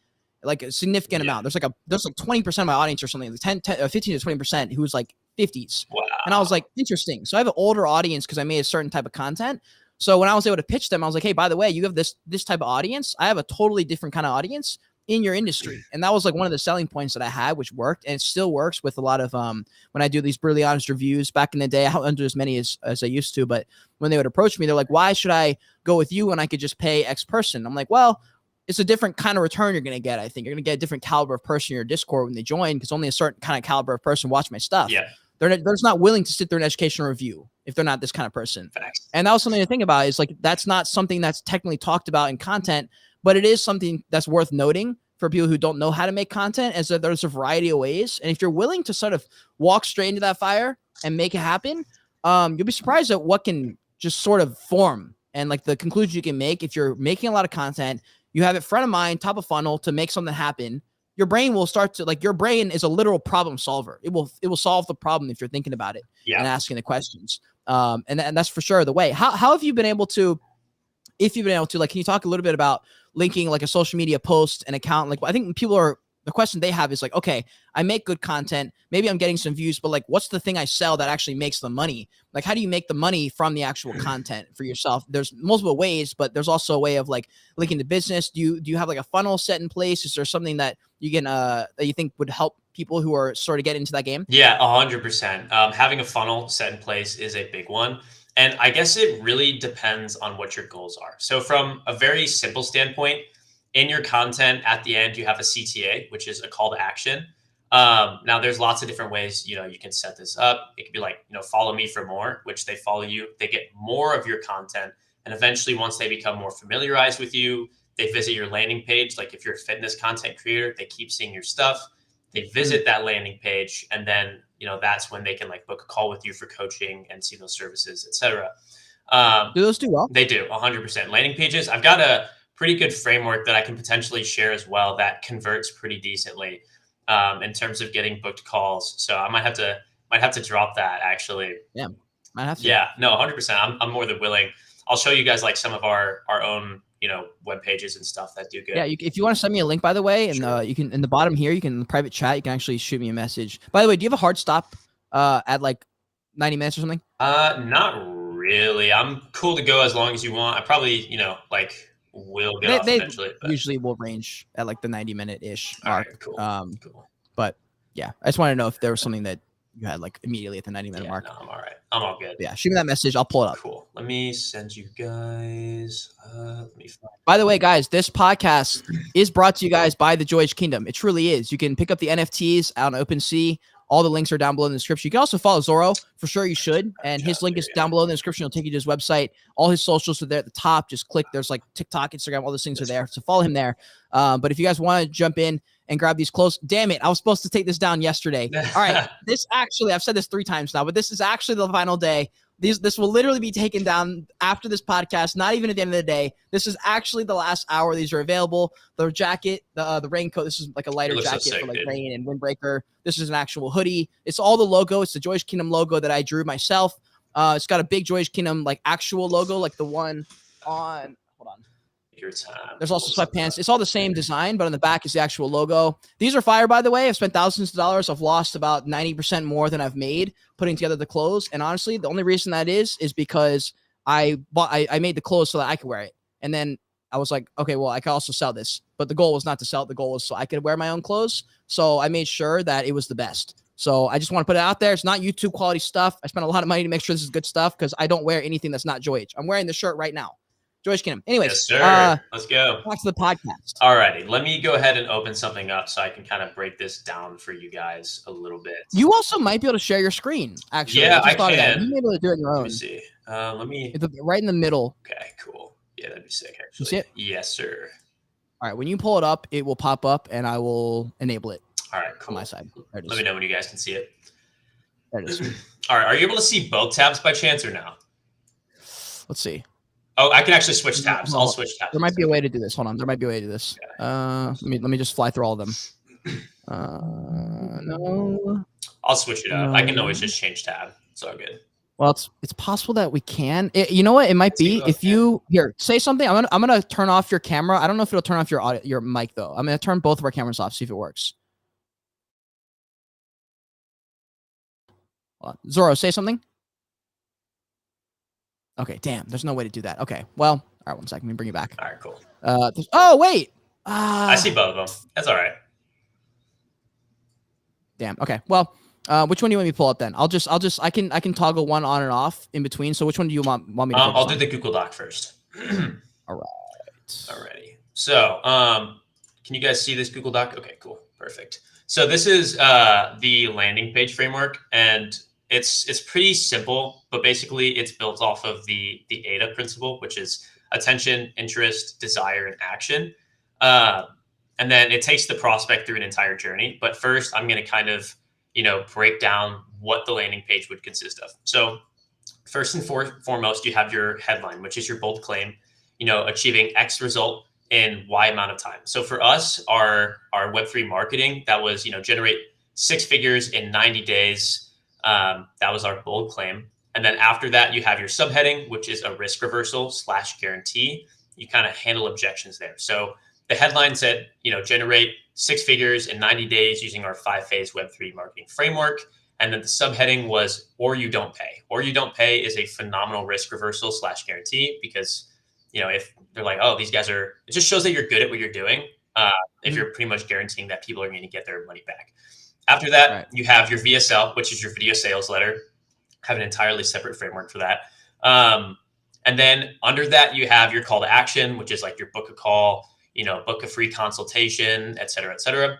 Like a significant amount. There's like 20% of my audience or something, like 15 to 20% who's like 50s. Wow. And I was like, interesting. So I have an older audience because I made a certain type of content. So when I was able to pitch them, I was like, hey, by the way, you have this type of audience. I have a totally different kind of audience in your industry. And that was like one of the selling points that I had, which worked, and it still works with a lot of when I do these brutally honest reviews. Back in the day, I don't do as many as I used to, but when they would approach me, they're like, why should I go with you when I could just pay X person? I'm like, well, it's a different kind of return you're going to get. I think you're going to get a different caliber of person in your Discord when they join, because only a certain kind of caliber of person watch my stuff. Yeah. They're just not willing to sit through an educational review if they're not this kind of person. Facts. And that was something to think about, is like, that's not something that's technically talked about in content, but it is something that's worth noting for people who don't know how to make content, is that there's a variety of ways. And if you're willing to sort of walk straight into that fire and make it happen, you'll be surprised at what can just sort of form, and like the conclusion you can make if you're making a lot of content. You have it front of mind, top of funnel to make something happen. Your brain will start to, like, your brain is a literal problem solver. It will solve the problem if you're thinking about it and asking the questions. And that's for sure the way. How have you been able to, if you've been able to, like, can you talk a little bit about linking like a social media post, an account? Like, I think the question they have is like, okay, I make good content. Maybe I'm getting some views, but like, what's the thing I sell that actually makes the money? Like, how do you make the money from the actual content for yourself? There's multiple ways, but there's also a way of like linking to business. Do you have like a funnel set in place? Is there something that you can, that you think would help people who are sort of getting into that game? Yeah, 100%. Having a funnel set in place is a big one. And I guess it really depends on what your goals are. So from a very simple standpoint, in your content at the end, you have a CTA, which is a call to action. Now there's lots of different ways, you can set this up. It could be like, follow me for more, which they follow you, they get more of your content. And eventually, once they become more familiarized with you, they visit your landing page. Like if you're a fitness content creator, they keep seeing your stuff. They visit that landing page, and then that's when they can like book a call with you for coaching and see those services, etc. Do those do well? They do 100%. Landing pages. I've got a pretty good framework that I can potentially share as well that converts pretty decently in terms of getting booked calls. So I might have to drop that actually. Yeah, might have to. Yeah, no, 100%. I'm more than willing. I'll show you guys like some of our own web pages and stuff that do good. Yeah, if you want to send me a link, by the way, and Sure. you can in the bottom here, you can in the private chat, you can actually shoot me a message. By the way, do you have a hard stop at like 90 minutes or something? Not really. I'm cool to go as long as you want. I probably like will get off They eventually. But usually will range at like the 90-minute ish mark. All right, cool. Cool. But yeah, I just want to know if there was something that you had like immediately at the 90-minute mark. No, I'm all right. I'm all good. Yeah, shoot me that message. I'll pull it up. Cool. Let me send you guys. Let me find. By the way, guys, this podcast is brought to you guys by the Joyage Kingdom. It truly is. You can pick up the NFTs out on OpenSea. All the links are down below in the description. You can also follow ZORO. For sure, you should. And his link is down below in the description. It'll take you to his website. All his socials are there at the top. Just click. There's like TikTok, Instagram, all those things are there. So follow him there. But if you guys want to jump in and grab these clothes, damn it, I was supposed to take this down yesterday. All right, this actually, I've said this 3 times now, but this is actually the final day. This will literally be taken down after this podcast, not even at the end of the day. This is actually the last hour. These are available. The jacket, the raincoat, this is like a lighter jacket so sick, for like dude. rain and windbreaker. This is an actual hoodie. It's all the logo. It's the Joyage Kingdom logo that I drew myself. It's got a big Joyage Kingdom like actual logo, like the one on, hold on. Your time. There's also sweatpants. It's all the same design, but on the back is the actual logo. These are fire, by the way. I've spent thousands of dollars. I've lost about 90% more than I've made putting together the clothes. And honestly, the only reason that is because I made the clothes so that I could wear it. And then I was like, okay, well, I could also sell this. But the goal was not to sell it. The goal was so I could wear my own clothes. So I made sure that it was the best. So I just want to put it out there. It's not YouTube quality stuff. I spent a lot of money to make sure this is good stuff because I don't wear anything that's not Joyage. I'm wearing the shirt right now. Joyage Kingdom. Anyways, yes, sir. Let's go. Back to the podcast. All righty. Let me go ahead and open something up so I can kind of break this down for you guys a little bit. You also might be able to share your screen, actually. Yeah, I can. You may be able to do it on your own. Let me see. Let me. It's right in the middle. Okay, cool. Yeah, that'd be sick, actually. You see it? Yes, sir. All right. When you pull it up, it will pop up, and I will enable it. All right, cool. On my side. There it is. Let me know when you guys can see it. There it is. All right. Are you able to see both tabs by chance or no? Let's see. Oh, I can actually switch tabs. I'll switch tabs. There might be a way to do this. Hold on. There might be a way to do this. Okay. Let me just fly through all of them. No. I'll switch it up. I can always just change tab. It's all good. Well, it's possible that we can. You know what? It might be if you here say something. I'm gonna turn off your camera. I don't know if it'll turn off your audio, your mic though. I'm gonna turn both of our cameras off. See if it works. ZORO, say something. Okay, damn. There's no way to do that. Okay, well, all right. 1 second. Let me bring you back. All right, cool. Oh wait. I see both of them. That's all right. Damn. Okay. Well, which one do you want me to pull up then? I can toggle one on and off in between. So which one do you want me to? I'll do the Google Doc first. All right. Alrighty. So, can you guys see this Google Doc? Okay, cool, perfect. So this is the landing page framework, and it's pretty simple, but basically it's built off of the AIDA principle, which is attention, interest, desire, and action. And then it takes the prospect through an entire journey. But first, I'm going to kind of, break down what the landing page would consist of. So first and foremost, you have your headline, which is your bold claim, achieving X result in Y amount of time. So for us, our Web3 marketing, that was, generate 6 figures in 90 days. That was our bold claim. And then after that, you have your subheading, which is a risk reversal / guarantee. You kind of handle objections there. So the headline said, generate 6 figures in 90 days using our 5-phase Web3 marketing framework. And then the subheading was, or you don't pay. Or you don't pay is a phenomenal risk reversal / guarantee because, if they're like, oh, these guys it just shows that you're good at what you're doing. If you're pretty much guaranteeing that people are going to get their money back. After that, You have your VSL, which is your video sales letter. Have an entirely separate framework for that. And then under that, you have your call to action, which is like your book a call, book a free consultation, et cetera, et cetera.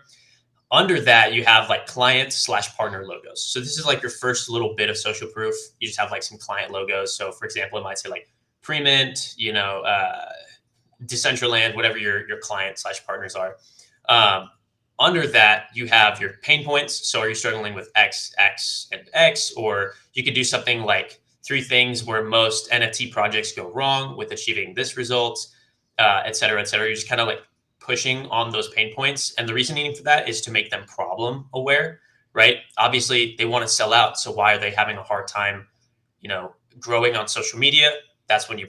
Under that, you have like client / partner logos. So this is like your first little bit of social proof. You just have like some client logos. So for example, it might say like Premint, Decentraland, whatever your client / partners are. Under that, you have your pain points. So are you struggling with X, X, and X? Or you could do something like 3 things where most NFT projects go wrong with achieving this result, et cetera, et cetera. You're just kind of like pushing on those pain points. And the reasoning for that is to make them problem aware, right? Obviously, they want to sell out. So why are they having a hard time, growing on social media? That's when you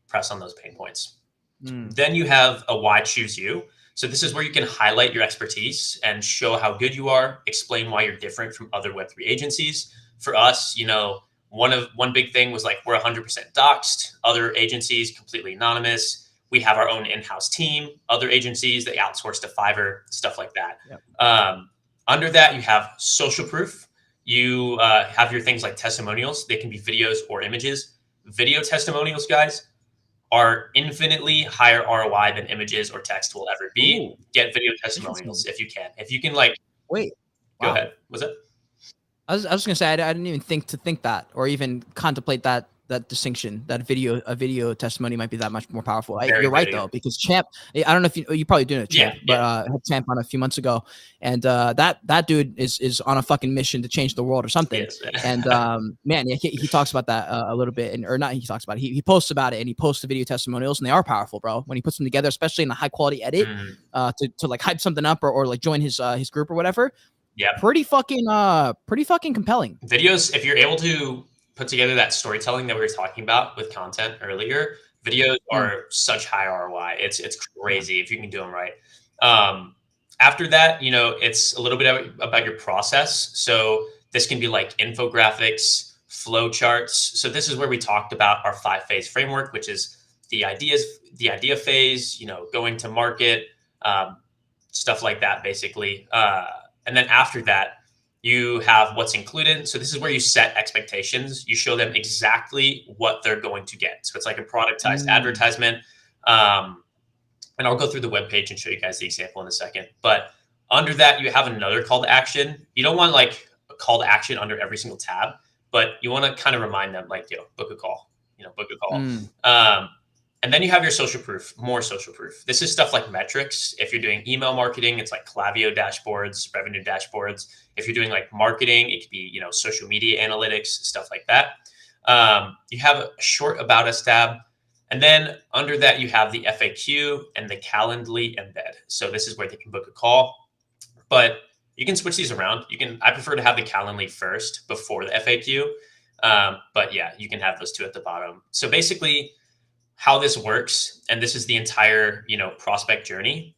press on those pain points. Then you have a why choose you. So this is where you can highlight your expertise and show how good you are, explain why you're different from other Web3 agencies. For us, one big thing was like we're 100% doxed. Other agencies completely anonymous. We have our own in-house team. Other agencies, they outsource to Fiverr, stuff like that. Yep. Under that, you have social proof. You have your things like testimonials. They can be videos or images. Video testimonials, guys, are infinitely higher ROI than images or text will ever be. Ooh, get video testimonials if you can. If you can, wait, go ahead. What's that? I was just gonna say I didn't even think that or even contemplate that distinction, that a video testimony might be that much more powerful. You're right though, because Champ, I don't know if you probably do know Champ, but I had Champ on a few months ago, and that dude is on a fucking mission to change the world or something. And man, he talks about that a little bit, or not. He talks about it. He posts about it, and he posts the video testimonials, and they are powerful, bro. When he puts them together, especially in a high quality edit, to like hype something up or like join his group or whatever. Yeah, pretty fucking compelling videos. If you're able to put together that storytelling that we were talking about with content earlier, videos are such high ROI. It's crazy if you can do them right. After that, it's a little bit about your process. So this can be like infographics, flow charts. So this is where we talked about our 5-phase framework, which is the idea phase, going to market, stuff like that, basically. And then after that, you have what's included. So this is where you set expectations. You show them exactly what they're going to get. So it's like a productized advertisement. And I'll go through the webpage and show you guys the example in a second. But under that, you have another call to action. You don't want like a call to action under every single tab, but you want to kind of remind them like, book a call, book a call. And then you have your social proof, more social proof. This is stuff like metrics. If you're doing email marketing, it's like Klaviyo dashboards, revenue dashboards. If you're doing like marketing, it could be, social media analytics, stuff like that. You have a short about us tab. And then under that, you have the FAQ and the Calendly embed. So this is where they can book a call, but you can switch these around. I prefer to have the Calendly first before the FAQ. But yeah, you can have those two at the bottom. So basically, how this works, and this is the entire, prospect journey.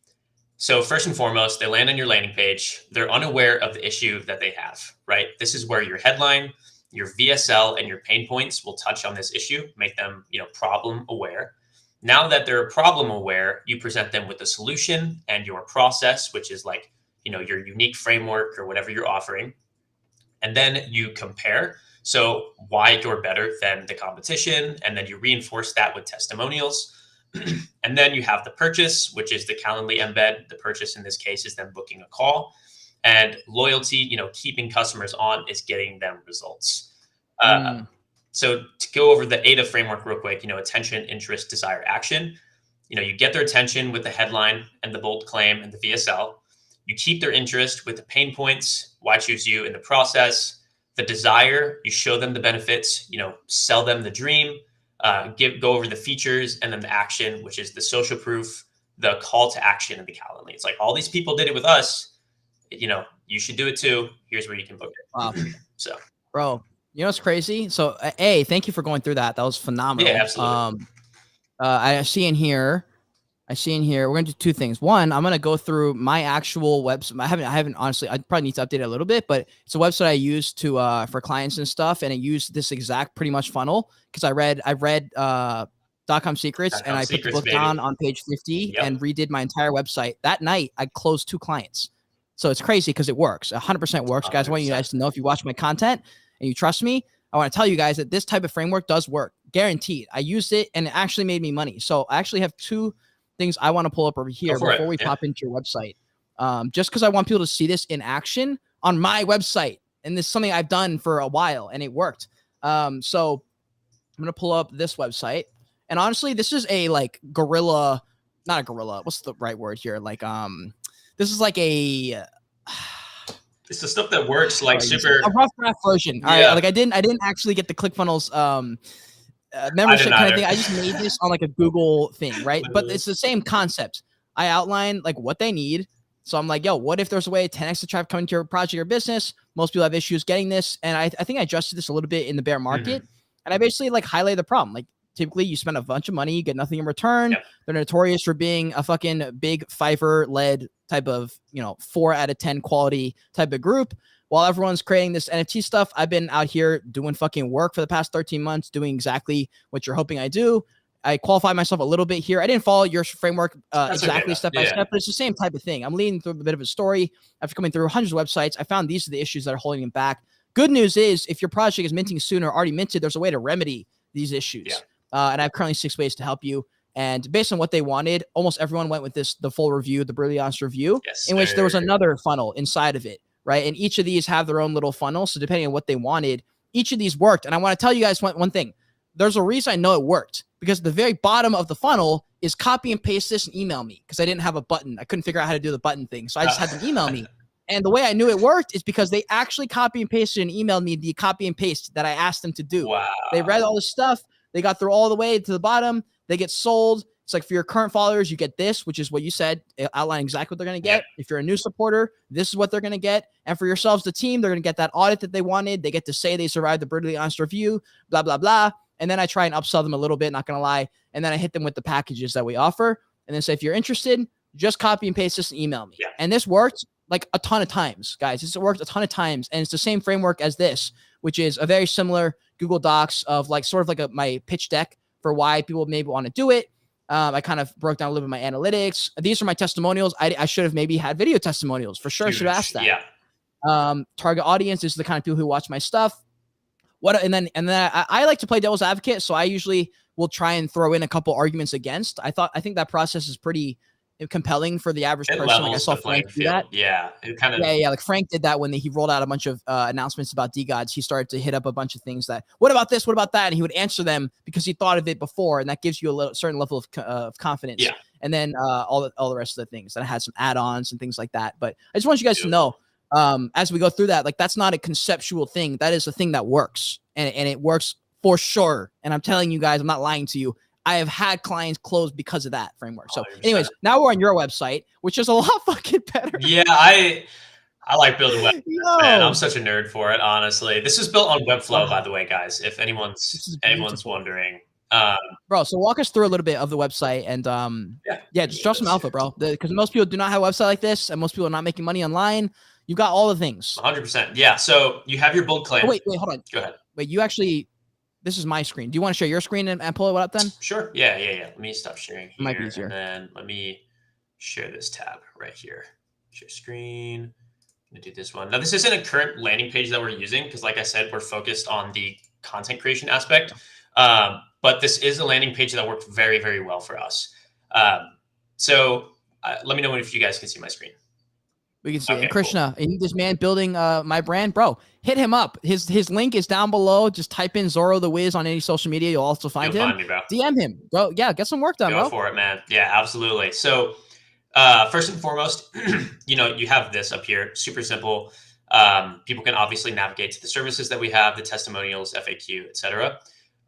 So first and foremost, they land on your landing page. They're unaware of the issue that they have, right? This is where your headline, your VSL, and your pain points will touch on this issue, make them, problem aware. Now that they're problem aware, you present them with the solution and your process, which is like, your unique framework or whatever you're offering. And then you compare. So why you're better than the competition, and then you reinforce that with testimonials. And then you have the purchase, which is the Calendly embed. The purchase in this case is them booking a call, and loyalty, keeping customers on is getting them results. So to go over the ADA framework real quick, attention, interest, desire, action. You get their attention with the headline and the bold claim and the VSL. You keep their interest with the pain points, why choose you in the process. The desire, you show them the benefits, sell them the dream, go over the features, and then the action, which is the social proof, the call to action, and the Calendly. It's like all these people did it with us. You should do it too. Here's where you can book it. Wow. So, bro, what's crazy? So, thank you for going through that. That was phenomenal. Yeah, absolutely. I see in here, we're going to do 2 things. One, I'm going to go through my actual website. I haven't honestly, I probably need to update it a little bit, but it's a website I use for clients and stuff. And it used this exact pretty much funnel because I read .com Secrets and I put the book down on page 50 and redid my entire website. That night I closed 2 clients. So it's crazy because it works. 100% works. 100%. Guys, I want you guys to know, if you watch my content and you trust me, I want to tell you guys that this type of framework does work. Guaranteed. I used it and it actually made me money. So I actually have 2 things I want to pull up over here before we pop into your website. Just because I want people to see this in action on my website. And this is something I've done for a while and it worked. So I'm going to pull up this website. And honestly, this is a like guerrilla, not a guerrilla. What's the right word here? Like, This is like a It's the stuff that works like super. a rough draft version. All right, like I didn't actually get the ClickFunnels membership kind of thing. I just made this on like a Google thing, right? But it's the same concept. I outline like what they need. So I'm like, yo, what if there's a way 10x the traffic coming to your project or business? Most people have issues getting this. And I think I adjusted this a little bit in the bear market. And I basically like highlighted the problem. Like typically you spend a bunch of money, you get nothing in return. They're notorious for being a fucking big Fiverr led type of, 4 out of 10 quality type of group. While everyone's creating this NFT stuff, I've been out here doing fucking work for the past 13 months, doing exactly what you're hoping I do. I qualify myself a little bit here. I didn't follow your framework exactly step by step, but it's the same type of thing. I'm leading through a bit of a story. After coming through hundreds of websites, I found these are the issues that are holding them back. Good news is if your project is minting soon or already minted, there's a way to remedy these issues. And I have currently 6 ways to help you. And based on what they wanted, almost everyone went with the full review, the brutally honest review, in which there was another funnel inside of it, right? And each of these have their own little funnel. So depending on what they wanted, each of these worked. And I want to tell you guys one thing. There's a reason I know it worked, because the very bottom of the funnel is copy and paste this and email me, because I didn't have a button. I couldn't figure out how to do the button thing. So I just had them email me. And the way I knew it worked is because they actually copy and pasted and emailed me the copy and paste that I asked them to do. Wow. They read all this stuff. They got through all the way to the bottom. They get sold. It's like for your current followers, you get this, which is what you said, outline exactly what they're going to get. If you're a new supporter, this is what they're going to get. And for yourselves, the team, they're going to get that audit that they wanted. They get to say they survived the brutally honest review, blah, blah, blah. And then I try and upsell them a little bit, not going to lie. And then I hit them with the packages that we offer. And then say, if you're interested, just copy and paste this and email me. And this worked like a ton of times, guys. This worked a ton of times. And it's the same framework as this, which is a very similar Google Docs of like sort of like my pitch deck for why people maybe want to do it. I kind of broke down a little bit of my analytics. These are my testimonials. I should have maybe had video testimonials for sure. I should have asked that. Target audience is the kind of people who watch my stuff. And then I like to play devil's advocate. So I usually will try and throw in a couple arguments against. I think that process is pretty compelling for the average person. Like I saw Frank do that. Like Frank did that when he rolled out a bunch of announcements about DGods. He started to hit up a bunch of things that, what about this? What about that? And he would answer them because he thought of it before, and that gives you a certain level of confidence. And then all the rest of the things that had some add-ons and things like that. But I just want you guys to know, as we go through that, like that's not a conceptual thing. That is a thing that works, and it works for sure. And I'm telling you guys, I'm not lying to you. I have had clients close because of that framework. So anyways, now we're on your website, which is a lot fucking better. Yeah, I like building websites, man. I'm such a nerd for it, honestly. This is built on Webflow, by the way, guys, if anyone's wondering. Bro, so walk us through a little bit of the website and just drop some alpha, bro. Because most people do not have a website like this, and most people are not making money online. You got all the things. 100%. Yeah. So you have your bold claim. Oh, wait, hold on. Go ahead. Wait, you actually... This is my screen. Do you want to share your screen and pull it up then? Sure. Yeah. Let me stop sharing here. Might be easier. And then let me share this tab right here. Share screen. I'm going to do this one. Now, this isn't a current landing page that we're using because, like I said, we're focused on the content creation aspect. But this is a landing page that worked very, very well for us. So let me know if you guys can see my screen. We can see it. And Krishna, and this man building my brand, bro, hit him up. His link is down below. Just type in Zoro the Wiz on any social media. You'll also find him. Me, bro. DM him, bro. Yeah, get some work done, bro. Go for it, man. Yeah, absolutely. So first and foremost, you have this up here. Super simple. People can obviously navigate to the services that we have, the testimonials, FAQ, etc.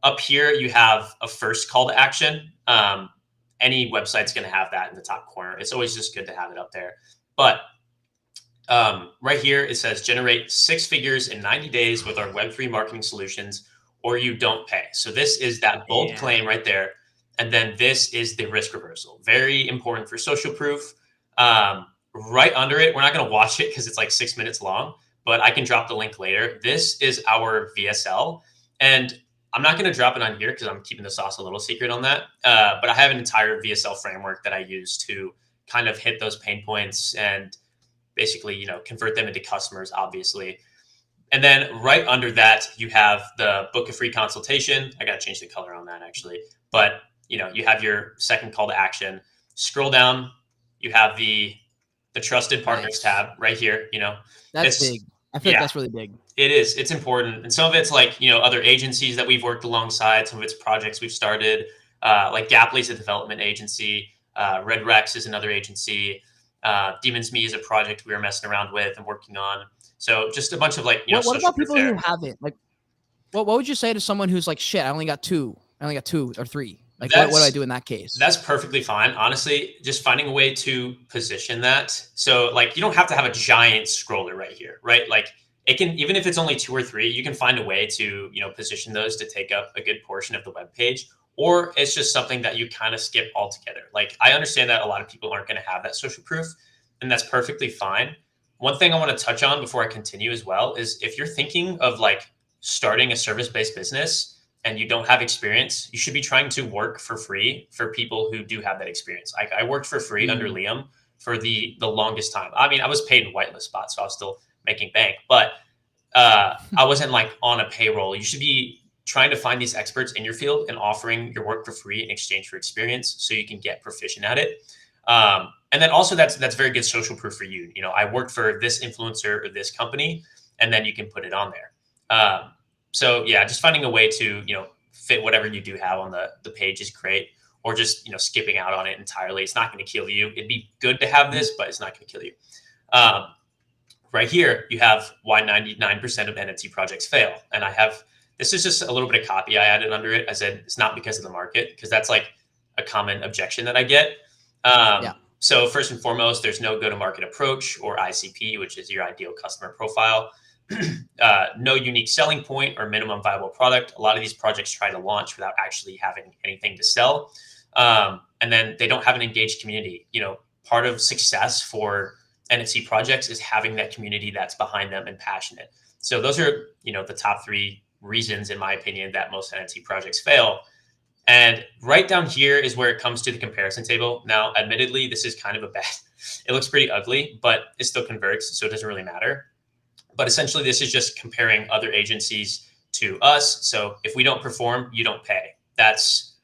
Up here, you have a first call to action. Any website's going to have that in the top corner. It's always just good to have it up there. But right here, it says generate 6 figures in 90 days with our Web3 marketing solutions, or you don't pay. So this is that bold claim right there. And then this is the risk reversal. Very important for social proof. Right under it, we're not going to watch it because it's like 6 minutes long, but I can drop the link later. This is our VSL. And I'm not going to drop it on here because I'm keeping the sauce a little secret on that. But I have an entire VSL framework that I use to kind of hit those pain points and basically, convert them into customers, obviously. And then right under that, you have the book a free consultation. I got to change the color on that actually. But, you have your second call to action. Scroll down, you have the trusted partners tab right here. That's big. I feel like that's really big. It is. It's important. And some of it's like, other agencies that we've worked alongside. Some of it's projects we've started, like Gapley's a development agency. Red Rex is another agency. Demons Me is a project we were messing around with and working on. So just a bunch of like, What social about proof people there. who haven't? Like, what would you say to someone who's like, shit, I only got two or three? Like, what do I do in that case? That's perfectly fine. Honestly, just finding a way to position that. So like, you don't have to have a giant scroller right here, right? Like it can, even if it's only 2 or 3, you can find a way to, position those to take up a good portion of the web page, or it's just something that you kind of skip altogether. Like I understand that a lot of people aren't going to have that social proof, and that's perfectly fine. One thing I want to touch on before I continue as well is if you're thinking of like starting a service-based business and you don't have experience, you should be trying to work for free for people who do have that experience. I worked for free under Liam for the longest time. I mean, I was paid in whitelist spots, so I was still making bank, but I wasn't like on a payroll. You should be trying to find these experts in your field and offering your work for free in exchange for experience so you can get proficient at it. And then also that's very good social proof for you. I worked for this influencer or this company, and then you can put it on there. So yeah, just finding a way to, fit whatever you do have on the page is great, or just, skipping out on it entirely. It's not going to kill you. It'd be good to have this, but it's not going to kill you. Right here, you have why 99% of NFT projects fail. And this is just a little bit of copy I added under it. I said, it's not because of the market, because that's like a common objection that I get. So first and foremost, there's no go-to-market approach or ICP, which is your ideal customer profile. No unique selling point or minimum viable product. A lot of these projects try to launch without actually having anything to sell. And then they don't have an engaged community. Part of success for NFT projects is having that community that's behind them and passionate. So those are, the top 3 reasons, in my opinion, that most NFT projects fail. And right down here is where it comes to the comparison table. Now, admittedly, this is kind of it looks pretty ugly, but it still converts, so it doesn't really matter. But essentially, this is just comparing other agencies to us. So if we don't perform, you don't pay. That's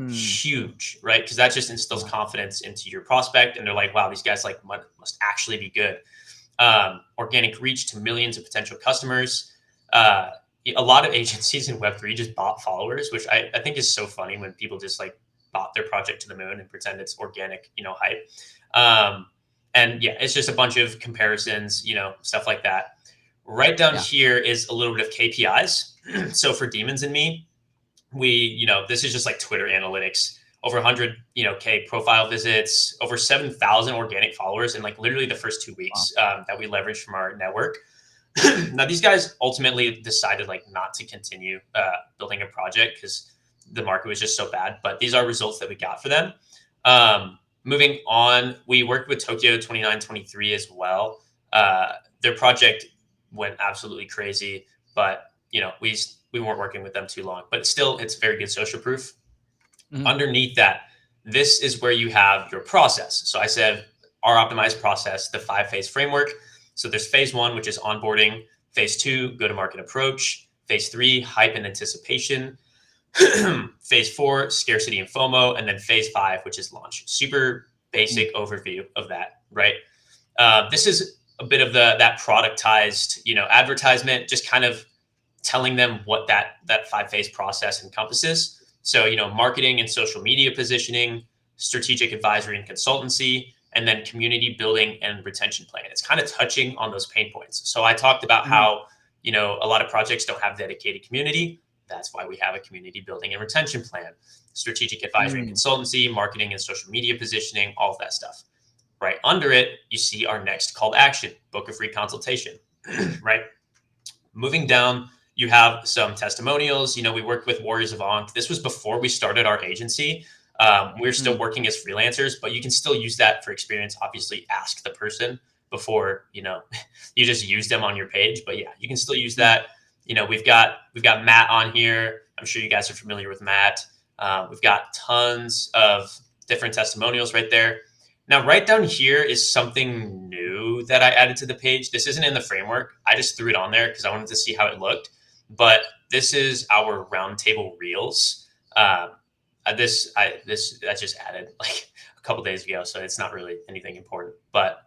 huge, right? Because that just instills confidence into your prospect, and they're like, wow, these guys like must actually be good. Organic reach to millions of potential customers. A lot of agencies in Web3 just bought followers, which I think is so funny when people just like bought their project to the moon and pretend it's organic, hype. And yeah, it's just a bunch of comparisons, stuff like that. Right down here is a little bit of KPIs. So for Demons and Me, we, this is just like Twitter analytics, over 100, K profile visits, over 7,000 organic followers in like literally the first 2 weeks that we leveraged from our network. Now, these guys ultimately decided like not to continue building a project because the market was just so bad. But these are results that we got for them. Moving on, we worked with Tokyo 2923 as well. Their project went absolutely crazy, but we weren't working with them too long. But still, it's very good social proof. Underneath that, this is where you have your process. So I said our optimized process, the 5-phase framework. So there's phase 1, which is onboarding. Phase 2, go-to-market approach. Phase 3, hype and anticipation. Phase 4, scarcity and FOMO. And then phase 5, which is launch. Super basic overview of that, right? This is a bit of that productized, advertisement, just kind of telling them what that 5-phase process encompasses. So, marketing and social media positioning, strategic advisory and consultancy, and then community building and retention plan. It's kind of touching on those pain points. So I talked about how, a lot of projects don't have dedicated community. That's why we have a community building and retention plan, strategic advisory and consultancy, marketing and social media positioning, all of that stuff. Right under it, you see our next call to action, book a free consultation, right? Moving down, you have some testimonials. We worked with Warriors of Ankh. This was before we started our agency. We're still working as freelancers, but you can still use that for experience. Obviously, ask the person before, you just use them on your page. But yeah, you can still use that. We've got Matt on here. I'm sure you guys are familiar with Matt. We've got tons of different testimonials right there. Now, right down here is something new that I added to the page. This isn't in the framework. I just threw it on there because I wanted to see how it looked. But this is our roundtable reels. This I just added like a couple days ago, so it's not really anything important. But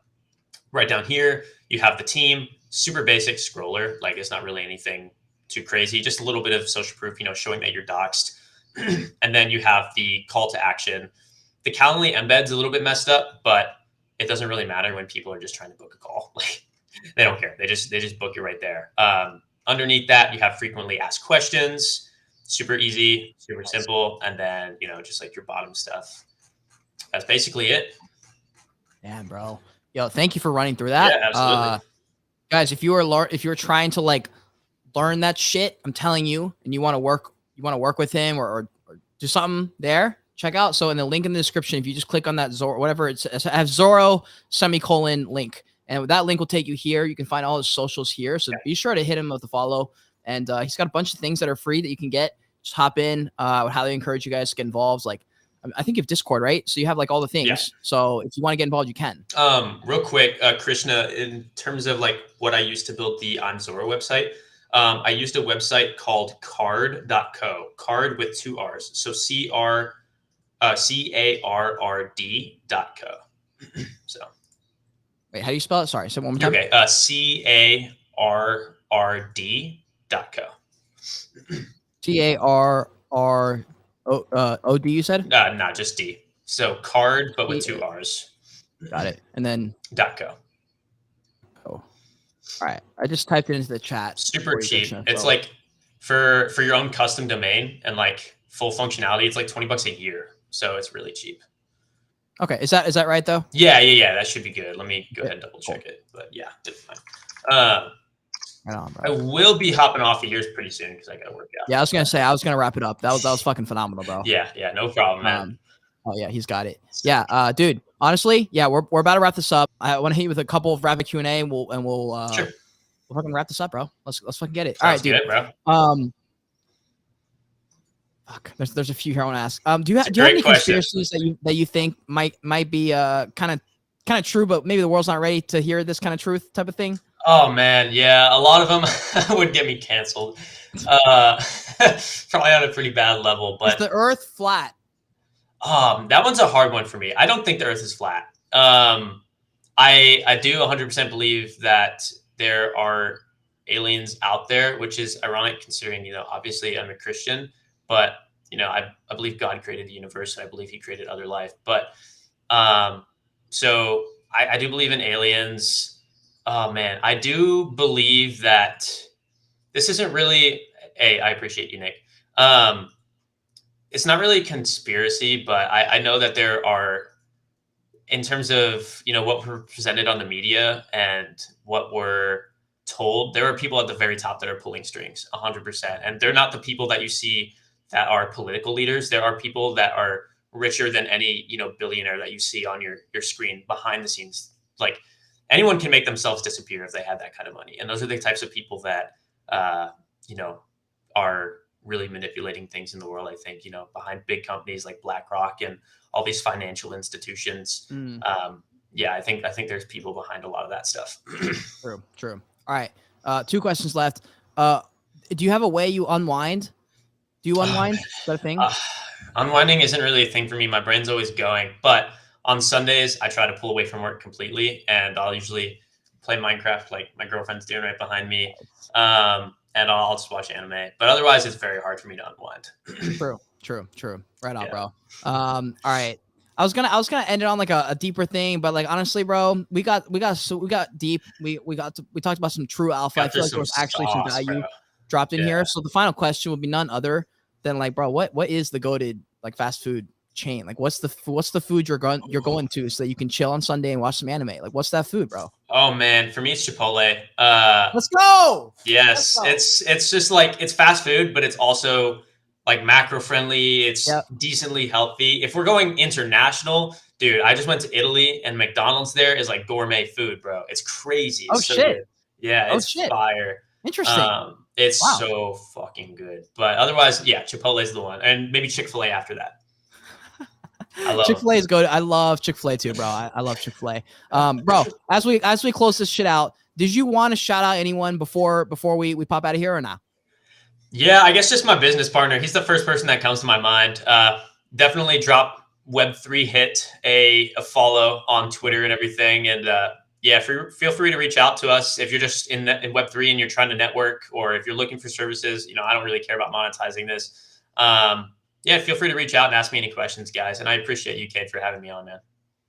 right down here, you have the team, super basic scroller. Like it's not really anything too crazy, just a little bit of social proof, showing that you're doxxed. And then you have the call to action. The Calendly embed's a little bit messed up, but it doesn't really matter when people are just trying to book a call. Like they don't care. They just book you right there. Underneath that, you have frequently asked questions. Super easy, super simple, and then just like your bottom stuff. That's basically it. Damn, bro. Yo, thank you for running through that. Yeah, absolutely. Guys, if you're trying to like learn that shit, I'm telling you, and you want to work with him or do something there, check out. So in the link in the description, if you just click on that ZORO, whatever it's, I have ZORO *link, and that link will take you here. You can find all his socials here. So be sure to hit him with a follow. And he's got a bunch of things that are free that you can get. Just hop in. I would highly encourage you guys to get involved. Like, I think you have Discord, right? So you have like all the things. Yeah. So if you want to get involved, you can. Real quick, Krishna, in terms of like what I used to build the I'm ZORO website, I used a website called card.co, card with 2 R's. So CARRD.co. So. Wait, how do you spell it? Sorry, say one more time. Okay, CARRD.co. CARROD, you said? Not just D. So card, but with 2 R's. Got it. And then .co. Oh, all right. I just typed it into the chat. Super cheap. It's like for your own custom domain and like full functionality, it's like $20 a year. So it's really cheap. Okay, is that right though? Yeah. That should be good. Let me go ahead and double check it. But yeah, it's fine. Right on, bro. I will be hopping off of yours pretty soon because I got to work out. Yeah, I was gonna say I was gonna wrap it up. That was fucking phenomenal, bro. Yeah, no problem, man. Oh yeah, he's got it. Yeah, dude. Honestly, yeah, we're about to wrap this up. I want to hit you with a couple of rapid Q&A, and we'll sure. We'll fucking wrap this up, bro. Let's fucking get it. Sounds all right, dude. Good, bro. Fuck. There's a few here I want to ask. Do you have any conspiracies that you think might be kind of true, but maybe the world's not ready to hear this kind of truth type of thing? Oh man, yeah, a lot of them would get me canceled. Probably on a pretty bad level, but is the Earth flat? That one's a hard one for me. I don't think the Earth is flat. I do 100% believe that there are aliens out there, which is ironic considering, obviously I'm a Christian, but I believe God created the universe and I believe he created other life. But so I do believe in aliens. Oh man, I do believe that this isn't really I appreciate you, Nick. It's not really a conspiracy, but I know that there are, in terms of, what we're presented on the media and what we're told, there are people at the very top that are pulling strings 100%. And they're not the people that you see that are political leaders. There are people that are richer than any, billionaire that you see on your screen behind the scenes. Like anyone can make themselves disappear if they had that kind of money. And those are the types of people that, are really manipulating things in the world. I think, behind big companies like BlackRock and all these financial institutions. Yeah, I think there's people behind a lot of that stuff. True. All right. 2 questions left. Do you have a way you unwind? Do you unwind? Is that a thing? Unwinding isn't really a thing for me. My brain's always going, but on Sundays I try to pull away from work completely, and I'll usually play Minecraft like my girlfriend's doing right behind me. And I'll just watch anime, but otherwise it's very hard for me to unwind. True. Right on, bro. All right. I was gonna end it on like a deeper thing, but like honestly, bro, we got deep. We talked about some true alpha. I feel like there was actually some value dropped in here. So the final question would be none other than like, bro, what is the goated like fast food chain? Like what's the food you're going to so that you can chill on Sunday and watch some anime? Like what's that food, bro? Oh man, for me it's Chipotle. Let's go. Yes, it's just like it's fast food, but it's also like macro friendly. It's decently healthy. If we're going international, dude, I just went to Italy and McDonald's there is like gourmet food, bro. It's crazy. It's so good. Yeah, it's fire. Interesting. It's so fucking good. But otherwise, yeah, Chipotle's the one, and maybe Chick-fil-A after that. I love Chick-fil-A is good. I love Chick-fil-A too, bro. I love Chick-fil-A. Bro, as we close this shit out, did you want to shout out anyone before we pop out of here or not? Yeah, I guess just my business partner. He's the first person that comes to my mind. Definitely drop Web3 Hit a follow on Twitter and everything. And yeah, feel free to reach out to us if you're just in Web3 and you're trying to network, or if you're looking for services. I don't really care about monetizing this. Yeah, feel free to reach out and ask me any questions, guys. And I appreciate you, Kate, for having me on, man.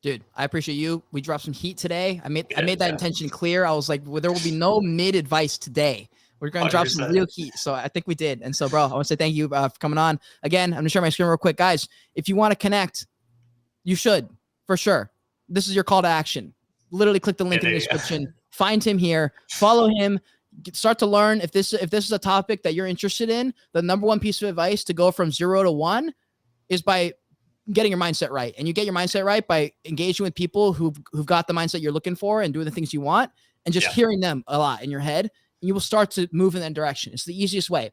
Dude, I appreciate you. We dropped some heat today. I made that Yeah. intention clear. I was like, well, there will be no mid advice today. We're going to drop some 100%. real heat. So I think we did. And so, bro, I want to say thank you for coming on. Again, I'm going to share my screen real quick. Guys, if you want to connect, you should, for sure. This is your call to action. Literally click the link in the description. Find him here. Follow him. Start to learn. If this is a topic that you're interested in, the number one piece of advice to go from 0 to 1 is by getting your mindset right. And you get your mindset right by engaging with people who've got the mindset you're looking for and doing the things you want and just hearing them a lot in your head. And you will start to move in that direction. It's the easiest way.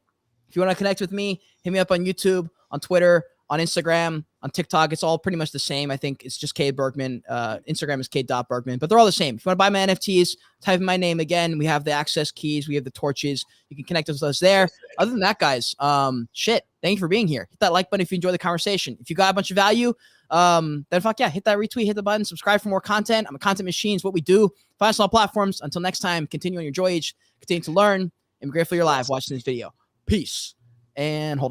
If you want to connect with me, hit me up on YouTube, on Twitter, on Instagram, on TikTok. It's all pretty much the same. I think it's just Cade Bergman. Instagram is Cade.Bergman, but they're all the same. If you want to buy my NFTs, type in my name again. We have the access keys. We have the torches. You can connect with us there. Other than that, guys, thank you for being here. Hit that like button if you enjoy the conversation. If you got a bunch of value, then fuck yeah, hit that retweet, hit the button, subscribe for more content. I'm a content machine. It's what we do. Find us on all platforms. Until next time, continue on your Joyage, continue to learn, and be grateful you're live watching this video. Peace. And hold on.